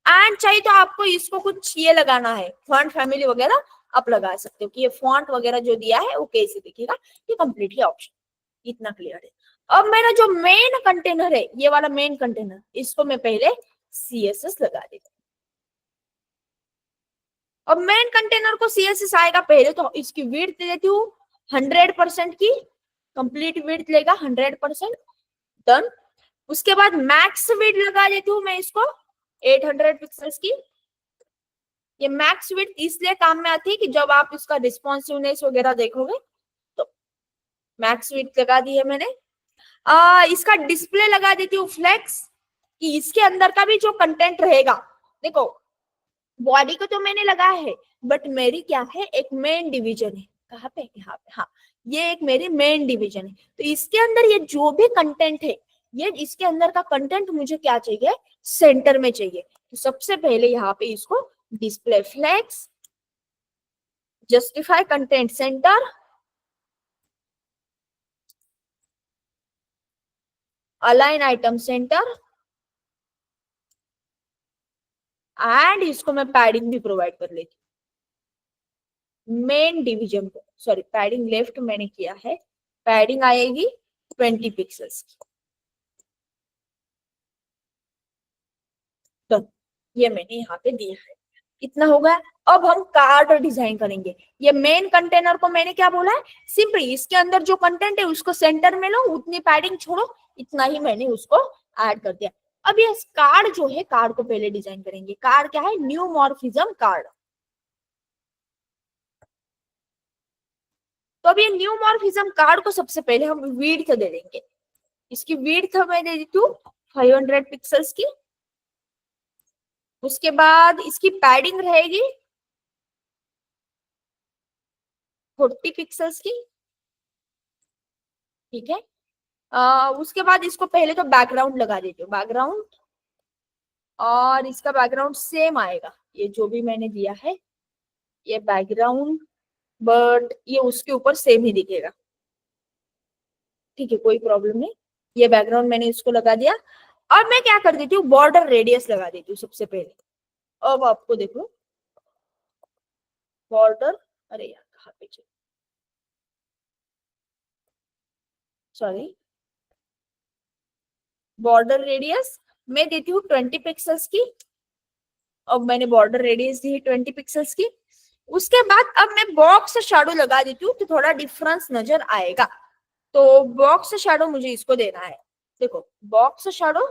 एंड चाहिए तो आपको इसको कुछ ये लगाना है, फॉन्ट फैमिली वगैरह आप लगा सकते हो कि ये फॉन्ट वगैरह जो दिया है वो कैसे दिखेगा, ये कंप्लीटली ऑप्शन। इतना क्लियर है। अब मेरा जो मेन कंटेनर है, ये वाला मेन कंटेनर, इसको मैं पहले CSS लगा देती हूँ। अब मेन कंटेनर को CSS आएगा, पहले तो इसकी विड्थ देती हूँ 100% की, कंप्लीट विड्थ लेगा 100%। डन। उसके बाद मैक्स विड्थ लगा देती हूँ मैं इसको 800 पिक्सल्स की। ये मैक्स विड्थ इसलिए काम में आती है कि जब आप इसका रिस्पॉन्सिवनेस वगैरह देखोगे, तो मैक्स विड्थ लगा दी है मैंने। इसका डिस्प्ले लगा देती हूँ फ्लेक्स, कि इसके अंदर का भी जो कंटेंट रहेगा। देखो बॉडी को तो मैंने लगाया है, बट मेरी क्या है, एक मेन डिवीजन है, कहाँ पे, यहाँ पे, हाँ, ये एक मेरी मेन डिवीजन है। तो इसके अंदर ये जो भी कंटेंट है, ये इसके अंदर का कंटेंट मुझे क्या चाहिए, सेंटर में चाहिए। तो सबसे पहले यहाँ पे इसको display flex, justify content center, align item center, and इसको मैं पैडिंग भी प्रोवाइड कर लेती मेन डिवीजन को, सॉरी पैडिंग लेफ्ट मैंने किया है, पैडिंग आएगी 20 पिक्सल्स की। तो ये मैंने यहाँ पे दिया है, इतना हो गया। अब हम कार्ड डिजाइन करेंगे। ये मेन कंटेनर को मैंने क्या बोला है, सिंपली इसके अंदर जो कंटेंट है उसको सेंटर में लो, उतनी पैडिंग छोड़ो, इतना ही मैंने उसको ऐड कर दिया। अब ये कार्ड जो है, कार्ड को पहले डिजाइन करेंगे। कार्ड क्या है, न्यू मॉर्फिज्म कार्ड। तो अब ये न्यू मॉर्फिज्म कार्ड को सबसे पहले हम विड्थ दे देंगे। इसकी विड्थ मैं दे देती हूँ 500 पिक्सल्स की। उसके बाद इसकी पैडिंग रहेगी 40 पिक्सल्स की, ठीक है। उसके बाद इसको पहले तो बैकग्राउंड लगा देती हूँ, बैकग्राउंड, और इसका बैकग्राउंड सेम आएगा, ये जो भी मैंने दिया है ये बैकग्राउंड, बट ये उसके ऊपर सेम ही दिखेगा, ठीक है, कोई प्रॉब्लम नहीं। ये बैकग्राउंड मैंने इसको लगा दिया। अब मैं क्या कर देती हूँ, बॉर्डर रेडियस लगा देती हूँ सबसे पहले। अब आपको देखो बॉर्डर, अरे यार कहाँ पे, सॉरी, बॉर्डर रेडियस मैं देती हूँ 20 पिक्सल्स की। अब मैंने बॉर्डर रेडियस दी है 20 पिक्सल्स की। उसके बाद अब मैं बॉक्स शैडो लगा देती हूँ तो थोड़ा डिफरेंस नजर आएगा। तो बॉक्स शैडो मुझे इसको देना है, देखो बॉक्स शैडो,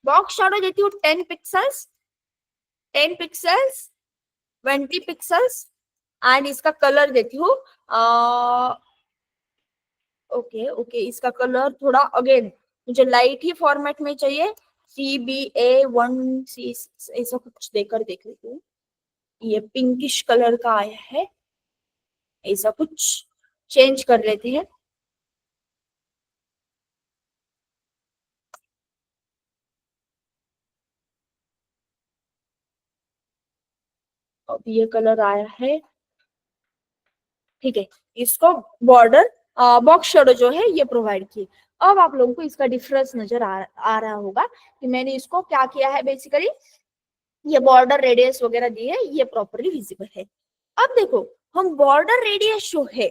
बॉक्स शैडो देती हूँ 10 पिक्सल्स, 10 पिक्सल्स, 20 पिक्सल्स, एंड इसका कलर देती हूँ ओके ओके, इसका कलर थोड़ा अगेन मुझे लाइट ही फॉर्मेट में चाहिए, CBA1C ऐसा कुछ देकर देख लेती हूँ। ये पिंकिश कलर का आया है, ऐसा कुछ चेंज कर लेते हैं। अब ये कलर आया है, ठीक है। इसको बॉर्डर बॉक्स शेडो जो है ये प्रोवाइड किए। अब आप लोगों को इसका डिफरेंस नजर आ रहा होगा कि मैंने इसको क्या किया है, बेसिकली ये बॉर्डर रेडियस वगैरह दी है, ये प्रॉपरली विजिबल है। अब देखो हम बॉर्डर रेडियस जो है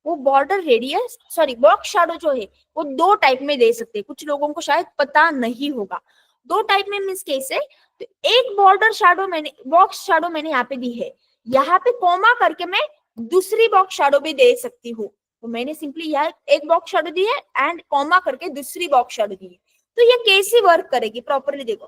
वो border radius, sorry box shadow जो है वो दो टाइप में दे सकते हैं, कुछ लोगों को शायद पता नहीं होगा। दो टाइप में मीन्स कैसे, तो एक बॉर्डर शैडो मैंने, बॉक्स शैडो मैंने यहाँ पे दी है, यहाँ पे कोमा करके मैं दूसरी बॉक्स शैडो भी दे सकती हूँ। तो मैंने सिंपली यहाँ एक बॉक्स शैडो दी है एंड कोमा करके दूसरी बॉक्स शैडो दी है। तो ये कैसी वर्क करेगी प्रॉपरली देखो।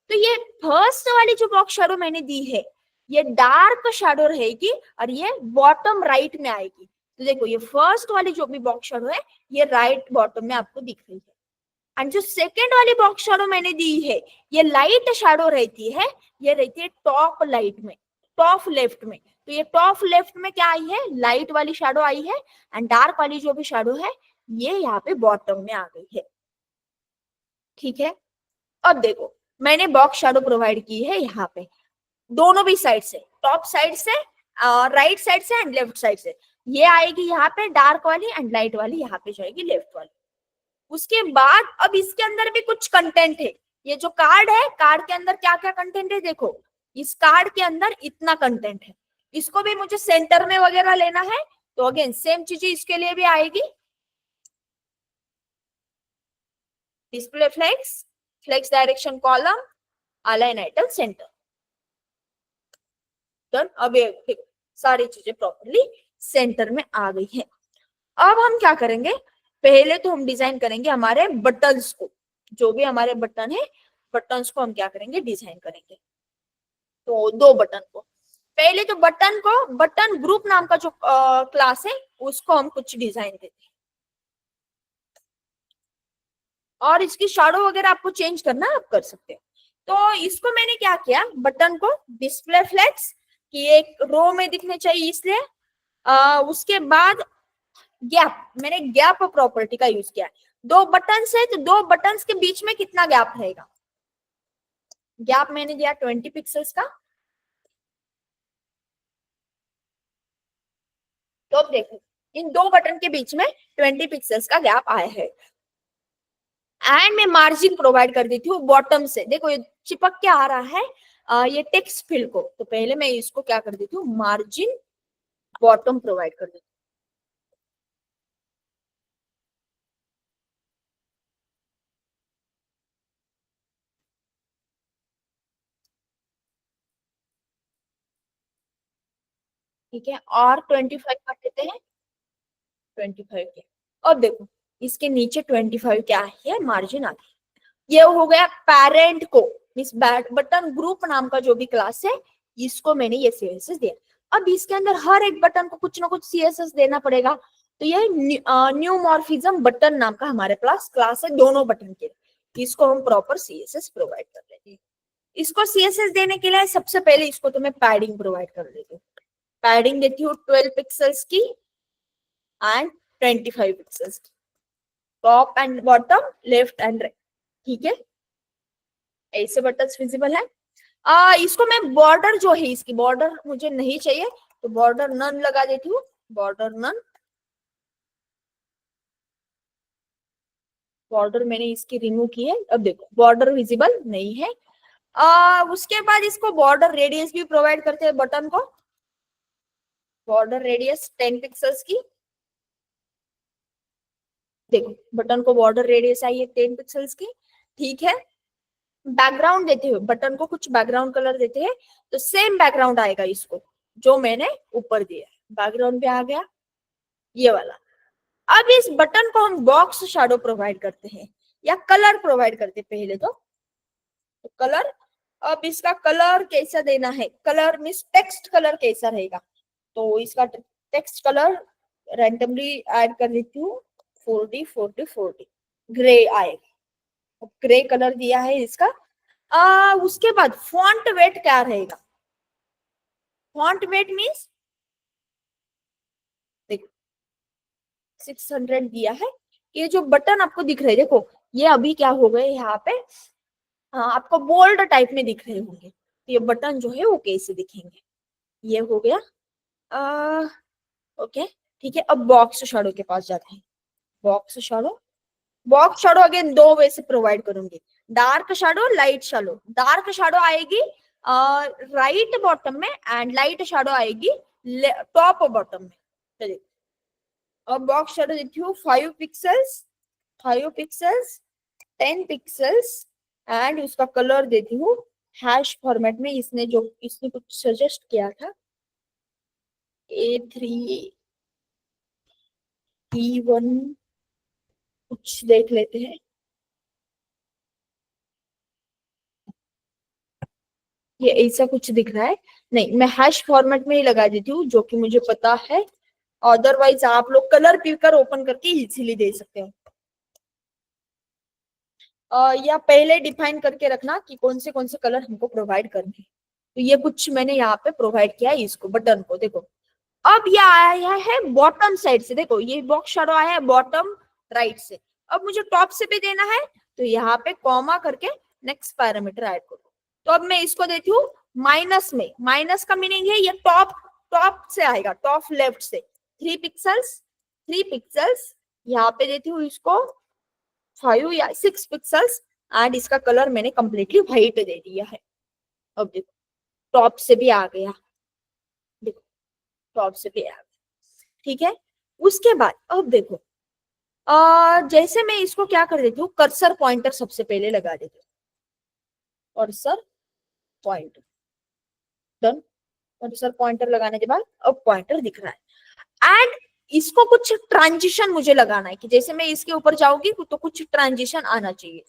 तो ये फर्स्ट वाली जो बॉक्स शैडो मैंने दी है ये डार्क शैडो रहेगी और ये बॉटम राइट में आएगी। तो देखो ये फर्स्ट वाली जो भी बॉक्स शैडो है ये राइट बॉटम में आपको दिख रही है, एंड जो सेकेंड वाली बॉक्स शैडो मैंने दी है ये लाइट शैडो रहती है, ये रहती है टॉप लाइट में, टॉप लेफ्ट में। तो ये टॉप लेफ्ट में क्या आई है, लाइट वाली शैडो आई है, एंड डार्क वाली जो भी शैडो है ये यहाँ पे बॉटम में आ गई है, ठीक है। अब देखो मैंने बॉक्स शैडो प्रोवाइड की है यहाँ पे दोनों भी साइड से, टॉप साइड से, राइट साइड से एंड लेफ्ट साइड से। ये आएगी यहाँ पे डार्क वाली एंड लाइट वाली यहाँ पे जाएगी लेफ्ट वाली। उसके बाद अब इसके अंदर भी कुछ कंटेंट है, ये जो कार्ड है कार्ड के अंदर क्या क्या कंटेंट है देखो, इस कार्ड के अंदर इतना कंटेंट है, इसको भी मुझे सेंटर में वगैरह लेना है। तो अगेन सेम चीजें इसके लिए भी आएगी, display flex, flex direction column, align item center, done. अब ये देखो सारी चीजें प्रॉपरली सेंटर में आ गई है। अब हम क्या करेंगे, पहले तो हम डिजाइन करेंगे हमारे बटन्स को, जो भी हमारे बटन है बटन्स को हम क्या करेंगे, डिजाइन करेंगे। तो दो बटन को, पहले तो बटन को, बटन ग्रुप नाम का जो क्लास है उसको हम कुछ डिजाइन देते हैं, और इसकी शैडो वगैरह आपको चेंज करना है आप कर सकते हैं। तो इसको मैंने क्या किया, बटन को डिस्प्ले फ्लेक्स कि एक रो में दिखने चाहिए इसलिए, उसके बाद गैप, मैंने गैप प्रॉपर्टी का यूज किया है। दो बटन्स है तो दो बटन्स के बीच में कितना गैप रहेगा, गैप मैंने दिया 20 पिक्सल्स का। तो अब देखो इन दो बटन के बीच में 20 पिक्सल्स का गैप आया है, एंड मैं मार्जिन प्रोवाइड कर देती हूँ बॉटम से। देखो ये चिपक के आ रहा है ये टेक्स्ट फील्ड को, तो पहले मैं इसको क्या कर देती हूँ, मार्जिन बॉटम प्रोवाइड कर देती हूँ, ठीक है। और 25 कर देते हैं, 25 के। अब देखो इसके नीचे 25 क्या है, मार्जिन आ गया। ये हो गया पेरेंट को, मिस बटन ग्रुप नाम का जो भी क्लास है, इसको मैंने ये सीएसएस दिया। अब इसके अंदर हर एक बटन को कुछ ना कुछ सीएसएस देना पड़ेगा। तो ये न्यू मॉर्फिज्म बटन नाम का हमारे पास क्लास है दोनों बटन के लिए। इसको हम प्रॉपर सीएसएस प्रोवाइड कर देते हैं। इसको सीएसएस देने के लिए सबसे पहले इसको तो मैं पैडिंग प्रोवाइड कर देती हूँ। पैडिंग देती हूँ 12 पिक्सल्स की एंड 25 पिक्सल्स की, top and bottom, left and right, ठीक है। ऐसे बटन विजिबल है। इसको मैं बॉर्डर जो है, इसकी बॉर्डर मुझे नहीं चाहिए तो बॉर्डर नन लगा देती हूँ, बॉर्डर नन। बॉर्डर मैंने इसकी रिमूव की है। अब देखो बॉर्डर विजिबल नहीं है। उसके बाद इसको बॉर्डर रेडियस भी प्रोवाइड करते हैं बटन को। बॉर्डर रेडियस 10 पिक्सल्स की। देखो बटन को बॉर्डर रेडियस आई है 10 पिक्सल्स की, ठीक है। बैकग्राउंड देते हुए बटन को कुछ बैकग्राउंड कलर देते हैं, तो सेम बैकग्राउंड आएगा इसको जो मैंने ऊपर दिया है। बैकग्राउंड पे आ गया ये वाला। अब इस बटन को हम बॉक्स शैडो प्रोवाइड करते हैं या कलर प्रोवाइड करते हैं पहले तो कलर। अब इसका कलर कैसा देना है, कलर मीन्स टेक्स्ट कलर कैसा रहेगा, तो इसका टेक्स्ट कलर रैंडमली ऐड कर देती हूँ 40 40 40, ग्रे आएगा, ग्रे कलर दिया है इसका। उसके बाद फॉन्ट वेट क्या रहेगा, फॉन्ट वेट मीन्स देखो 600 दिया है। ये जो बटन आपको दिख रहे हैं, देखो ये अभी क्या हो गए यहाँ पे, आपको बोल्ड टाइप में दिख रहे होंगे, तो ये बटन जो है वो कैसे दिखेंगे, ये हो गया। आ, ओके ठीक है। अब बॉक्स शैडो के पास जाते हैं। Box shadow, box shadow again दो वे से प्रोवाइड करूंगी, dark shadow, light shadow. Dark shadow आएगी राइट बॉटम में एंड लाइट शैडो आएगी टॉप बॉटम में। चलिए अब बॉक्स शैडो देती हूँ 5 पिक्सल्स, 5 पिक्सल्स, 10 पिक्सल्स एंड उसका कलर देती हूँ हैश फॉर्मेट में। इसने कुछ सजेस्ट किया था A3E1, कुछ देख लेते हैं। ये ऐसा कुछ दिख रहा है, नहीं मैं हैश फॉर्मेट में ही लगा देती हूँ जो कि मुझे पता है। अदरवाइज आप लोग कलर पिकर ओपन करके इजीली दे सकते हो। या पहले डिफाइन करके रखना कि कौन से कलर हमको प्रोवाइड करने हैं। तो ये कुछ मैंने यहाँ पे प्रोवाइड किया है इसको बटन को। देखो अब ये आया है बॉटम साइड से, देखो ये बॉक्स शैडो आया है बॉटम राइट से। अब मुझे टॉप से भी देना है तो यहाँ पे कॉमा करके नेक्स्ट पैरामीटर ऐड करो। तो अब मैं इसको देती हूँ माइनस में, माइनस का मीनिंग है ये टॉप, टॉप से आएगा, टॉप लेफ्ट से 3 पिक्सल्स, 3 पिक्सल्स। यहाँ पे देती हूँ इसको 5 या 6 पिक्सल्स एंड इसका कलर मैंने कंप्लीटली व्हाइट दे दिया है। अब देखो टॉप से भी आ गया, देखो टॉप से भी आ गया, ठीक है। उसके बाद अब देखो जैसे मैं इसको क्या कर देती हूँ, कर्सर पॉइंटर सबसे पहले लगा देती हूँ, cursor pointer done. Cursor pointer लगाने के बाद अब पॉइंटर दिख रहा है एंड इसको कुछ ट्रांजिशन मुझे लगाना है कि जैसे मैं इसके ऊपर जाऊंगी तो कुछ ट्रांजिशन आना चाहिए,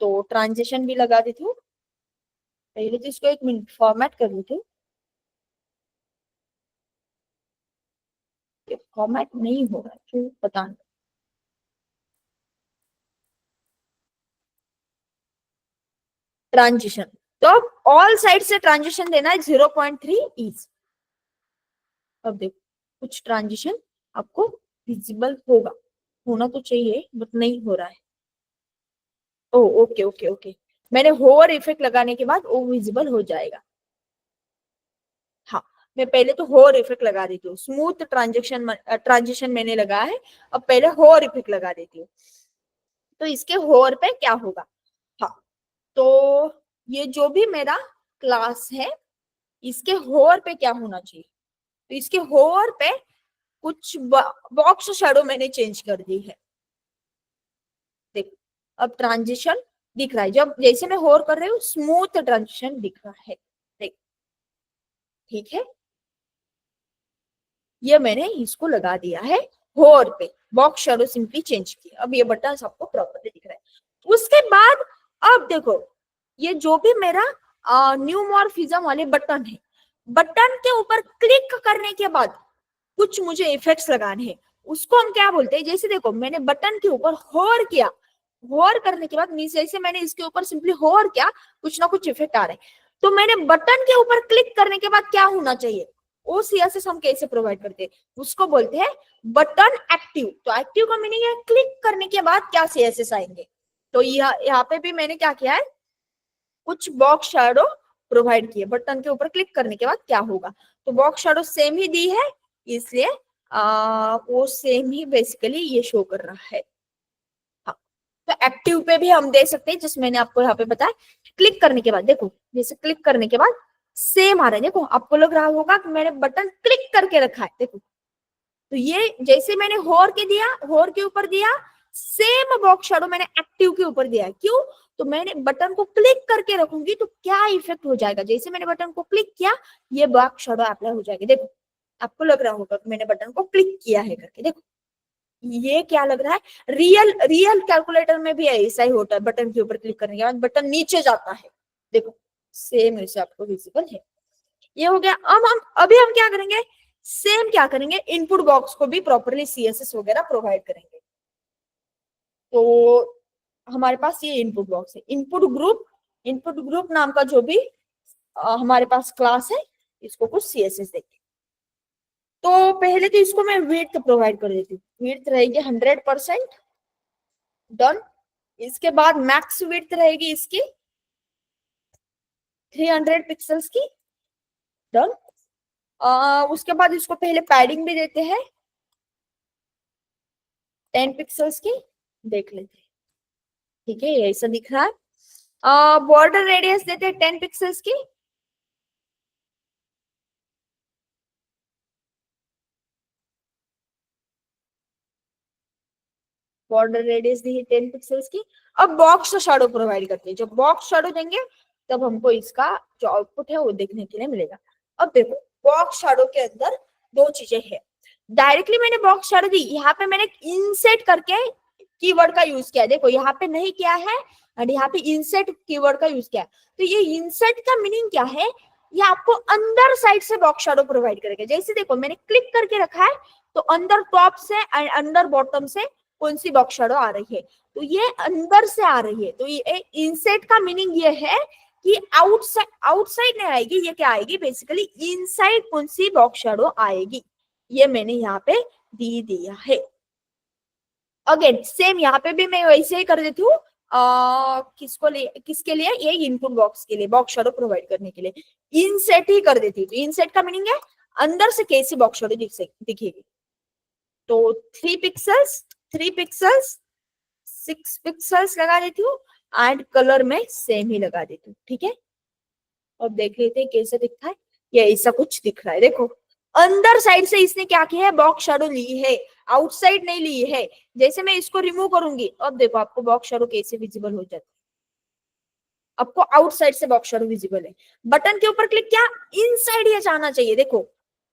तो ट्रांजिशन भी लगा देती हूँ। पहले तो इसको 1 मिनट फॉर्मेट कर देती हूँ, फॉर्मेट नहीं हो रहा क्यों पता नहीं। ट्रांजिशन, तो अब ऑल साइड से ट्रांजिशन देना है 0.3 ईच। अब देखो कुछ ट्रांजिशन आपको विजिबल होगा, होना तो चाहिए बट नहीं हो रहा है। ओ ओके ओके ओके, मैंने होवर इफेक्ट लगाने के बाद वो विजिबल हो जाएगा। हाँ मैं पहले तो होवर इफेक्ट लगा देती हूँ, स्मूथ ट्रांजिशन मैंने लगाया है, अब पहले होवर इफेक्ट लगा देती हूँ। तो इसके होवर पे क्या होगा, हाँ तो ये जो भी मेरा क्लास है इसके होवर पे क्या होना चाहिए, तो इसके होवर पे कुछ बॉक्स शेडो मैंने चेंज कर दी है। देखो अब ट्रांजिशन दिख रहा है, जब जैसे मैं होवर कर रही हूँ स्मूथ ट्रांजिशन दिख रहा है। देख ठीक है, ये मैंने इसको लगा दिया है होर पे, बॉक्स शेडो सिंपली चेंज किया। अब ये बटन सबको प्रॉपर्ली दिख रहा है। उसके बाद अब देखो ये जो भी मेरा न्यू मॉर्फिज्म वाले बटन है, बटन के ऊपर क्लिक करने के बाद कुछ मुझे इफेक्ट्स लगाने हैं, उसको हम क्या बोलते हैं। जैसे देखो मैंने बटन के ऊपर होर किया, होर करने के बाद मीन्स जैसे मैंने इसके ऊपर सिंपली होर किया, कुछ ना कुछ इफेक्ट आ रहे हैं। तो मैंने बटन के ऊपर क्लिक करने के बाद क्या होना चाहिए, वो सीएसएस हम कैसे प्रोवाइड करते हैं, उसको बोलते हैं बटन एक्टिव। तो एक्टिव का मीनिंग है क्लिक करने के बाद क्या सीएसएस आएंगे। तो यहाँ पे भी मैंने क्या किया है, कुछ बॉक्स शैडो प्रोवाइड किए, बटन के ऊपर क्लिक करने के बाद क्या होगा। तो बॉक्स शैडो सेम ही दी है, इसलिए वो सेम ही बेसिकली ये शो कर रहा है। हाँ, तो एक्टिव पे भी हम दे सकते हैं, जिस मैंने आपको यहाँ पे बताया। क्लिक करने के बाद देखो, जैसे क्लिक करने के बाद सेम आ रहा है। देखो आपको लग रहा होगा कि मैंने बटन क्लिक करके रखा है, देखो। तो ये जैसे मैंने होर के दिया, होर के ऊपर दिया, सेम बॉक्स शैडो मैंने एक्टिव के ऊपर दिया है। क्यों, तो मैंने बटन को क्लिक करके रखूंगी तो क्या इफेक्ट हो जाएगा, जैसे मैंने बटन को क्लिक किया ये बॉक्स शैडो अप्लाई हो जाएगी। देखो आपको लग रहा होगा कि मैंने बटन को क्लिक किया है करके। देखो ये क्या लग रहा है, रियल रियल कैलकुलेटर में भी ऐसा ही होता है, बटन के ऊपर क्लिक करने के बाद बटन नीचे जाता है। देखो सेम ऐसे आपको विजिबल है। ये हो गया। अब हम अभी हम क्या करेंगे, सेम क्या करेंगे, इनपुट बॉक्स को भी प्रॉपरली सीएसएस वगैरह प्रोवाइड करेंगे। तो हमारे पास ये इनपुट बॉक्स है, इनपुट ग्रुप, इनपुट ग्रुप नाम का जो भी हमारे पास क्लास है, इसको कुछ सीएसएस देंगे। तो पहले तो इसको मैं विड्थ प्रोवाइड कर देती हूँ, विड्थ रहेगी 100%, डन। इसके बाद मैक्स विड्थ रहेगी इसकी 300 पिक्सल्स की, डन। उसके बाद इसको पहले पैडिंग भी देते हैं 10 पिक्सल्स की, देख लेते हैं। ठीक है, ये ऐसा दिख रहा है। बॉर्डर रेडियस देते हैं 10 पिक्सल्स की, बॉर्डर रेडियस दी है 10 पिक्सल्स की। अब बॉक्स शैडो प्रोवाइड करते हैं, जब बॉक्स शैडो देंगे तब हमको इसका जो आउटपुट है वो देखने के लिए मिलेगा। अब देखो बॉक्स शैडो के अंदर दो चीजें हैं। डायरेक्टली मैंने बॉक्स शैडो दी, यहाँ पे मैंने इंसेट करके कीवर्ड का यूज किया, देखो यहाँ पे नहीं किया है और यहाँ पे इंसेट कीवर्ड का यूज किया। तो ये इंसेट का मीनिंग क्या है, ये आपको अंदर साइड से बॉक्स शैडो प्रोवाइड करेगा। जैसे देखो मैंने क्लिक करके रखा है, तो अंदर टॉप से अंदर बॉटम से कौन सी बॉक्स शैडो आ रही है, तो ये अंदर से आ रही है। तो ये इनसाइड का मीनिंग ये है कि आउटसाइड, आउटसाइड नहीं आएगी, ये क्या आएगी बेसिकली इनसाइड कौन सी बॉक्स शैडो आएगी, ये मैंने यहाँ पे दी दिया है। अगेन सेम यहाँ पे भी मैं वैसे ही कर देती हूँ, किसको लिए, किसके लिए, ये इनपुट बॉक्स के लिए, बॉक्स शैडो प्रोवाइड करने के लिए इनसेट ही कर देती हूँ। इनसेट का मीनिंग है अंदर से कैसी बॉक्स शैडो दिखेगी। तो 3 पिक्सल्स, 3 पिक्सल्स, 6 पिक्सल्स लगा देती हूँ एंड कलर में सेम ही लगा देती हूँ। ठीक है, अब देख लेते हैं कैसे दिखता है। ये ऐसा कुछ दिख रहा है, देखो अंदर साइड से इसने क्या किया है, बॉक्स शैडो ली है, आउटसाइड नहीं ली है। जैसे मैं इसको रिमूव करूंगी, अब देखो आपको बॉक्स शैडो कैसे विजिबल हो जाता है, आपको आउटसाइड से बॉक्स शैडो विजिबल है। बटन के ऊपर क्लिक किया, इनसाइड ये जाना चाहिए, देखो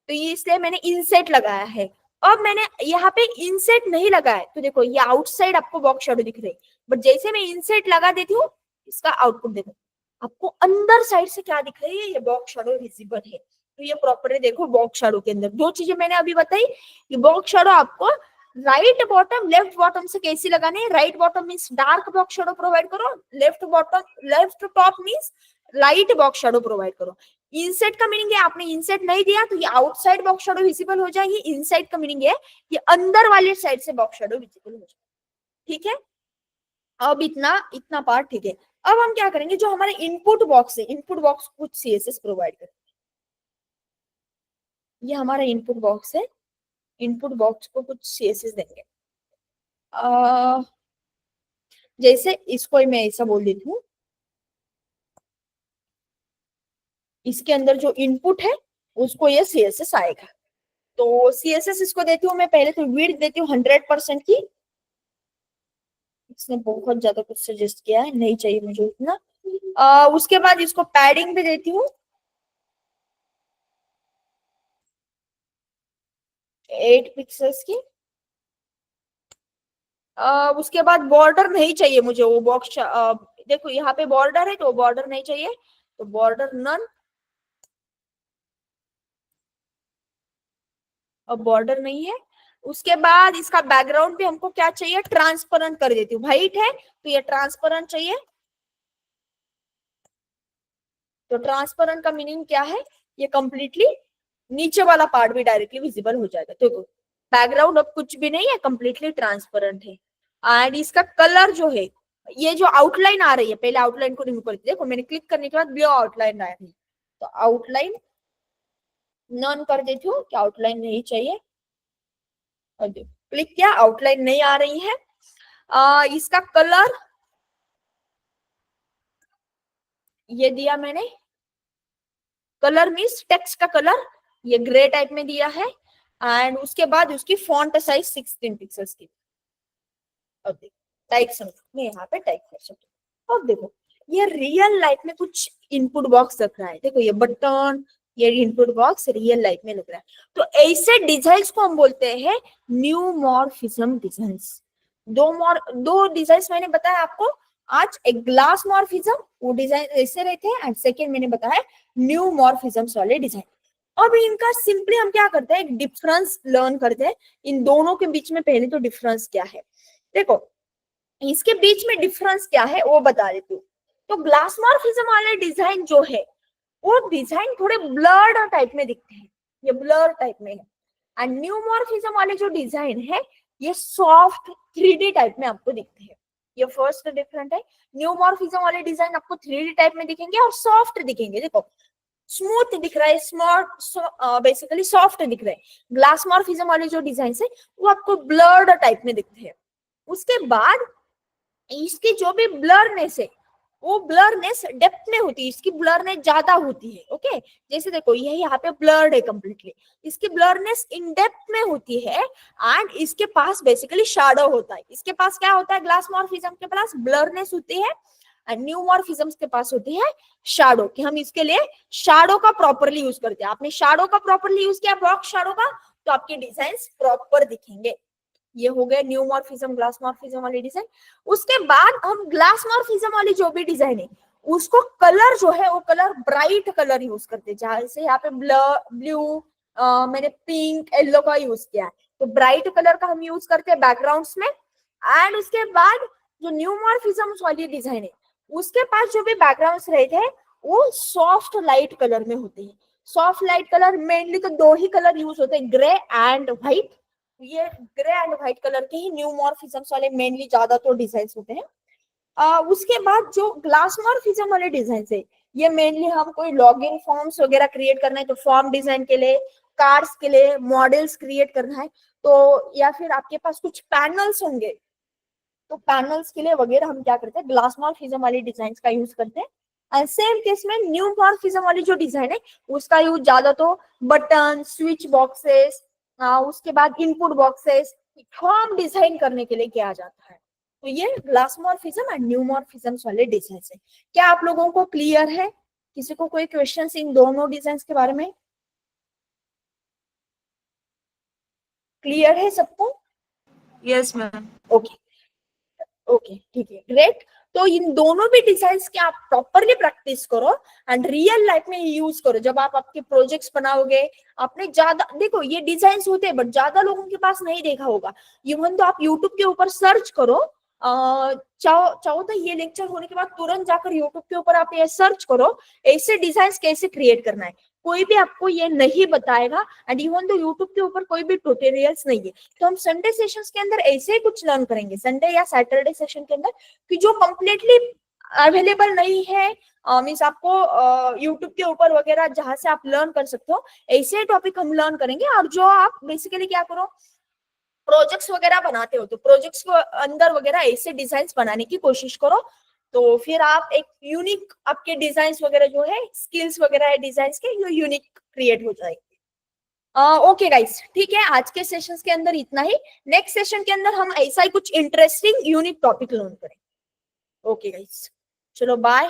तो ये इसलिए मैंने इनसेट लगाया है। अब मैंने यहाँ पे इनसेट नहीं लगाया, तो देखो ये आउटसाइड आपको बॉक्स शैडो दिख रही है, बट जैसे मैं इनसेट लगा देती हूँ, इसका आउटपुट देखो, आपको अंदर साइड से क्या दिख रही है, ये बॉक्स शैडो विजिबल है। तो ये प्रॉपरली देखो बॉक्स शैडो के अंदर दो चीजें मैंने अभी बताई, कि बॉक्स शैडो आपको राइट बॉटम लेफ्ट बॉटम से कैसी लगानी है। Right bottom means dark box shadow provide करो, left bottom, left top means light box shadow provide करो। इनसेट का मीनिंग है आपने इनसेट नहीं दिया तो ये आउटसाइड बॉक्स शैडो विजिबल हो जाएगी। इनसाइड का मीनिंग है ये अंदर वाले साइड से बॉक्स शैडो विजिबल हो जाएगी। ठीक है, अब इतना इतना पार्ट ठीक है। अब हम क्या करेंगे, जो हमारे इनपुट बॉक्स है, इनपुट बॉक्स कुछ सीएसएस प्रोवाइड करें। ये हमारा इनपुट बॉक्स है, इनपुट बॉक्स को कुछ सीएसएस देंगे। जैसे इसको मैं ऐसा बोल देती हूँ, इसके अंदर जो इनपुट है उसको ये सीएसएस आएगा। तो CSS इसको देती हूँ मैं, पहले तो विड्थ देती हूँ 100% की। इसने बहुत ज्यादा कुछ सजेस्ट किया है, नहीं चाहिए मुझे उतना। उसके बाद इसको पैडिंग भी देती हूँ 8 पिक्सल्स की। उसके बाद बॉर्डर नहीं चाहिए मुझे वो बॉक्स, देखो यहाँ पे बॉर्डर है तो बॉर्डर नहीं चाहिए, तो बॉर्डर नन। अब बॉर्डर नहीं है। उसके बाद इसका बैकग्राउंड भी हमको क्या चाहिए, ट्रांसपेरेंट कर देती हूँ। व्हाइट है तो ये ट्रांसपेरेंट चाहिए। तो ट्रांसपेरेंट का मीनिंग क्या है, ये कंप्लीटली नीचे वाला पार्ट भी डायरेक्टली विजिबल हो जाएगा। देखो बैकग्राउंड अब कुछ भी नहीं है, कंप्लीटली ट्रांसपेरेंट है। एंड इसका कलर जो है, ये जो आउटलाइन आ रही है, पहले आउटलाइन को रिमूव करती, देखो मैंने क्लिक करने के बाद ब्लू आउटलाइन आ रही है, तो आउटलाइन नॉन कर देती हूँ कि आउटलाइन नहीं चाहिए। और देखो क्लिक किया, आउटलाइन नहीं आ रही है। इसका कलर ये दिया मैंने, कलर मीन्स टेक्स्ट का कलर, ये ग्रे टाइप में दिया है। एंड उसके बाद उसकी फॉन्ट साइज 16 पिक्सल्स की। अब देखो टाइप समझो, मैं यहाँ पे टाइप कर सकती हूँ। अब देखो ये रियल लाइफ में कुछ इनपुट बॉक्स रख रहा है, देखो ये बटन, ये इनपुट बॉक्स रियल लाइफ में लग रहा है। तो ऐसे डिजाइन्स को हम बोलते हैं न्यू मॉर्फिज्म डिजाइन्स। दो डिजाइन्स मैंने बताया आपको आज, एक ग्लास मॉर्फिज्म, वो डिजाइन ऐसे रहते हैं, एंड सेकेंड मैंने बताया न्यू मॉर्फिज्म्स वाले डिजाइन। अब इनका सिंपली हम क्या करते हैं, एक डिफरेंस लर्न करते हैं इन दोनों के बीच में। पहले तो डिफरेंस क्या है, देखो इसके बीच में डिफरेंस क्या है वो बता देती हूँ। तो ग्लास मॉर्फिज्म वाले डिजाइन जो है, वो डिजाइन थोड़े ब्लर्ड टाइप में दिखते हैं, ये ब्लर टाइप में है। एंड न्यू मॉर्फिज्म वाले जो डिजाइन है, ये सॉफ्ट 3D टाइप में आपको दिखते हैं। ये फर्स्ट डिफरेंट है। न्यू मॉर्फिज्म वाले डिजाइन आपको 3D टाइप में दिखेंगे और सॉफ्ट दिखेंगे। देखो स्मूथ दिख रहा है, स्मॉथ बेसिकली सॉफ्ट दिख रहे हैं। ग्लास मॉर्फिज्म वाले जो डिजाइन है वो आपको ब्लर्ड टाइप में दिखते हैं। उसके बाद इसकी जो भी ब्लरनेस है, वो ब्लरनेस डेप्थ में होती है, इसकी ब्लरनेस ज्यादा होती है। ओके जैसे देखो ये यहाँ पे ब्लर्ड है कंप्लीटली, इसकी ब्लरनेस इन डेप्थ में होती है। एंड इसके पास बेसिकली शैडो होता है। इसके पास क्या होता है, ग्लास मॉर्फिज्म के पास ब्लरनेस होती है, एंड न्यू मॉर्फिज्म के पास होती है शैडो, कि हम इसके लिए शैडो का प्रॉपरली यूज करते हैं। आपने शैडो का प्रॉपरली यूज किया, बॉक्स शैडो का, तो आपके डिजाइन प्रॉपर दिखेंगे। ये हो गया न्यू मॉर्फिज्म ग्लास मॉर्फिज्म वाली डिजाइन। उसके बाद हम ग्लास मॉर्फिज्म वाली जो भी डिजाइन है, उसको कलर जो है वो कलर ब्राइट कलर यूज करते हैं। जैसे यहाँ पे ब्लू, मैंने पिंक येलो का यूज किया है, तो ब्राइट कलर का हम यूज करते हैं बैकग्राउंड्स में। एंड उसके बाद जो न्यू मॉर्फिज्म वाली डिजाइन है, उसके पास जो भी बैकग्राउंड्स रहते हैं वो सॉफ्ट लाइट कलर में होते हैं। सॉफ्ट लाइट कलर मेनली तो दो ही कलर यूज होते हैं, ग्रे एंड व्हाइट। ये ग्रे एंड व्हाइट कलर के ही न्यू मॉर्फिज्म्स वाले मेनली ज्यादा तो डिजाइन होते हैं। उसके बाद जो ग्लास मॉर्फिज्म वाले डिजाइन है, ये मेनली हम कोई लॉगिन फॉर्म्स वगैरह क्रिएट करना है तो फॉर्म डिजाइन के लिए, कार्ड्स के लिए, मॉडल्स क्रिएट करना है तो, या फिर आपके पास कुछ पैनल्स होंगे तो पैनल्स के लिए वगैरह हम क्या करते हैं, ग्लास मॉर्फिज्म वाली डिजाइन का यूज करते हैं। एंड सेम केस में न्यू मॉर्फिज्म वाली जो डिजाइन है, उसका यूज ज्यादा तो बटन, स्विच बॉक्सेस, उसके बाद इनपुट बॉक्सेस, फॉर्म डिजाइन करने के लिए किया जाता है। तो ये glass morphism and new morphism वाले डिजाइन है। क्या आप लोगों को क्लियर है? किसी को कोई क्वेश्चन इन दोनों डिजाइन के बारे में? क्लियर है सबको? Yes ma'am. ओके ओके ठीक है, ग्रेट। तो इन दोनों भी डिजाइन्स की आप प्रॉपरली प्रैक्टिस करो एंड रियल लाइफ में यूज करो। जब आप आपके प्रोजेक्ट्स बनाओगे, आपने ज्यादा देखो ये डिजाइन्स होते हैं बट ज्यादा लोगों के पास नहीं देखा होगा। इवन तो आप यूट्यूब के ऊपर सर्च करो, चाहो तो ये लेक्चर होने के बाद तुरंत जाकर यूट्यूब के ऊपर आप ये सर्च करो, ऐसे डिजाइन कैसे क्रिएट करना है। कोई भी आपको ये नहीं बताएगा, एंड इवन तो यूट्यूब के ऊपर कोई भी ट्यूटोरियल्स नहीं है। तो हम संडे सेशंस के अंदर ऐसे ही कुछ लर्न करेंगे, संडे या सैटरडे सेशन के अंदर, कि जो कंप्लीटली अवेलेबल नहीं है, मीन्स आपको यूट्यूब के ऊपर वगैरह जहां से आप लर्न कर सकते हो, ऐसे टॉपिक हम लर्न करेंगे। और जो आप बेसिकली क्या करो, प्रोजेक्ट्स वगैरह बनाते हो तो प्रोजेक्ट्स को अंदर वगैरह ऐसे डिजाइन बनाने की कोशिश करो, तो फिर आप एक यूनिक आपके डिजाइन वगैरह जो है, स्किल्स वगैरह है डिजाइन के, जो यूनिक क्रिएट हो जाएगी। ओके गाइस, ठीक है, आज के सेशंस के अंदर इतना ही। नेक्स्ट सेशन के अंदर हम ऐसा ही कुछ इंटरेस्टिंग यूनिक टॉपिक लर्न करें। ओके गाइस, चलो बाय।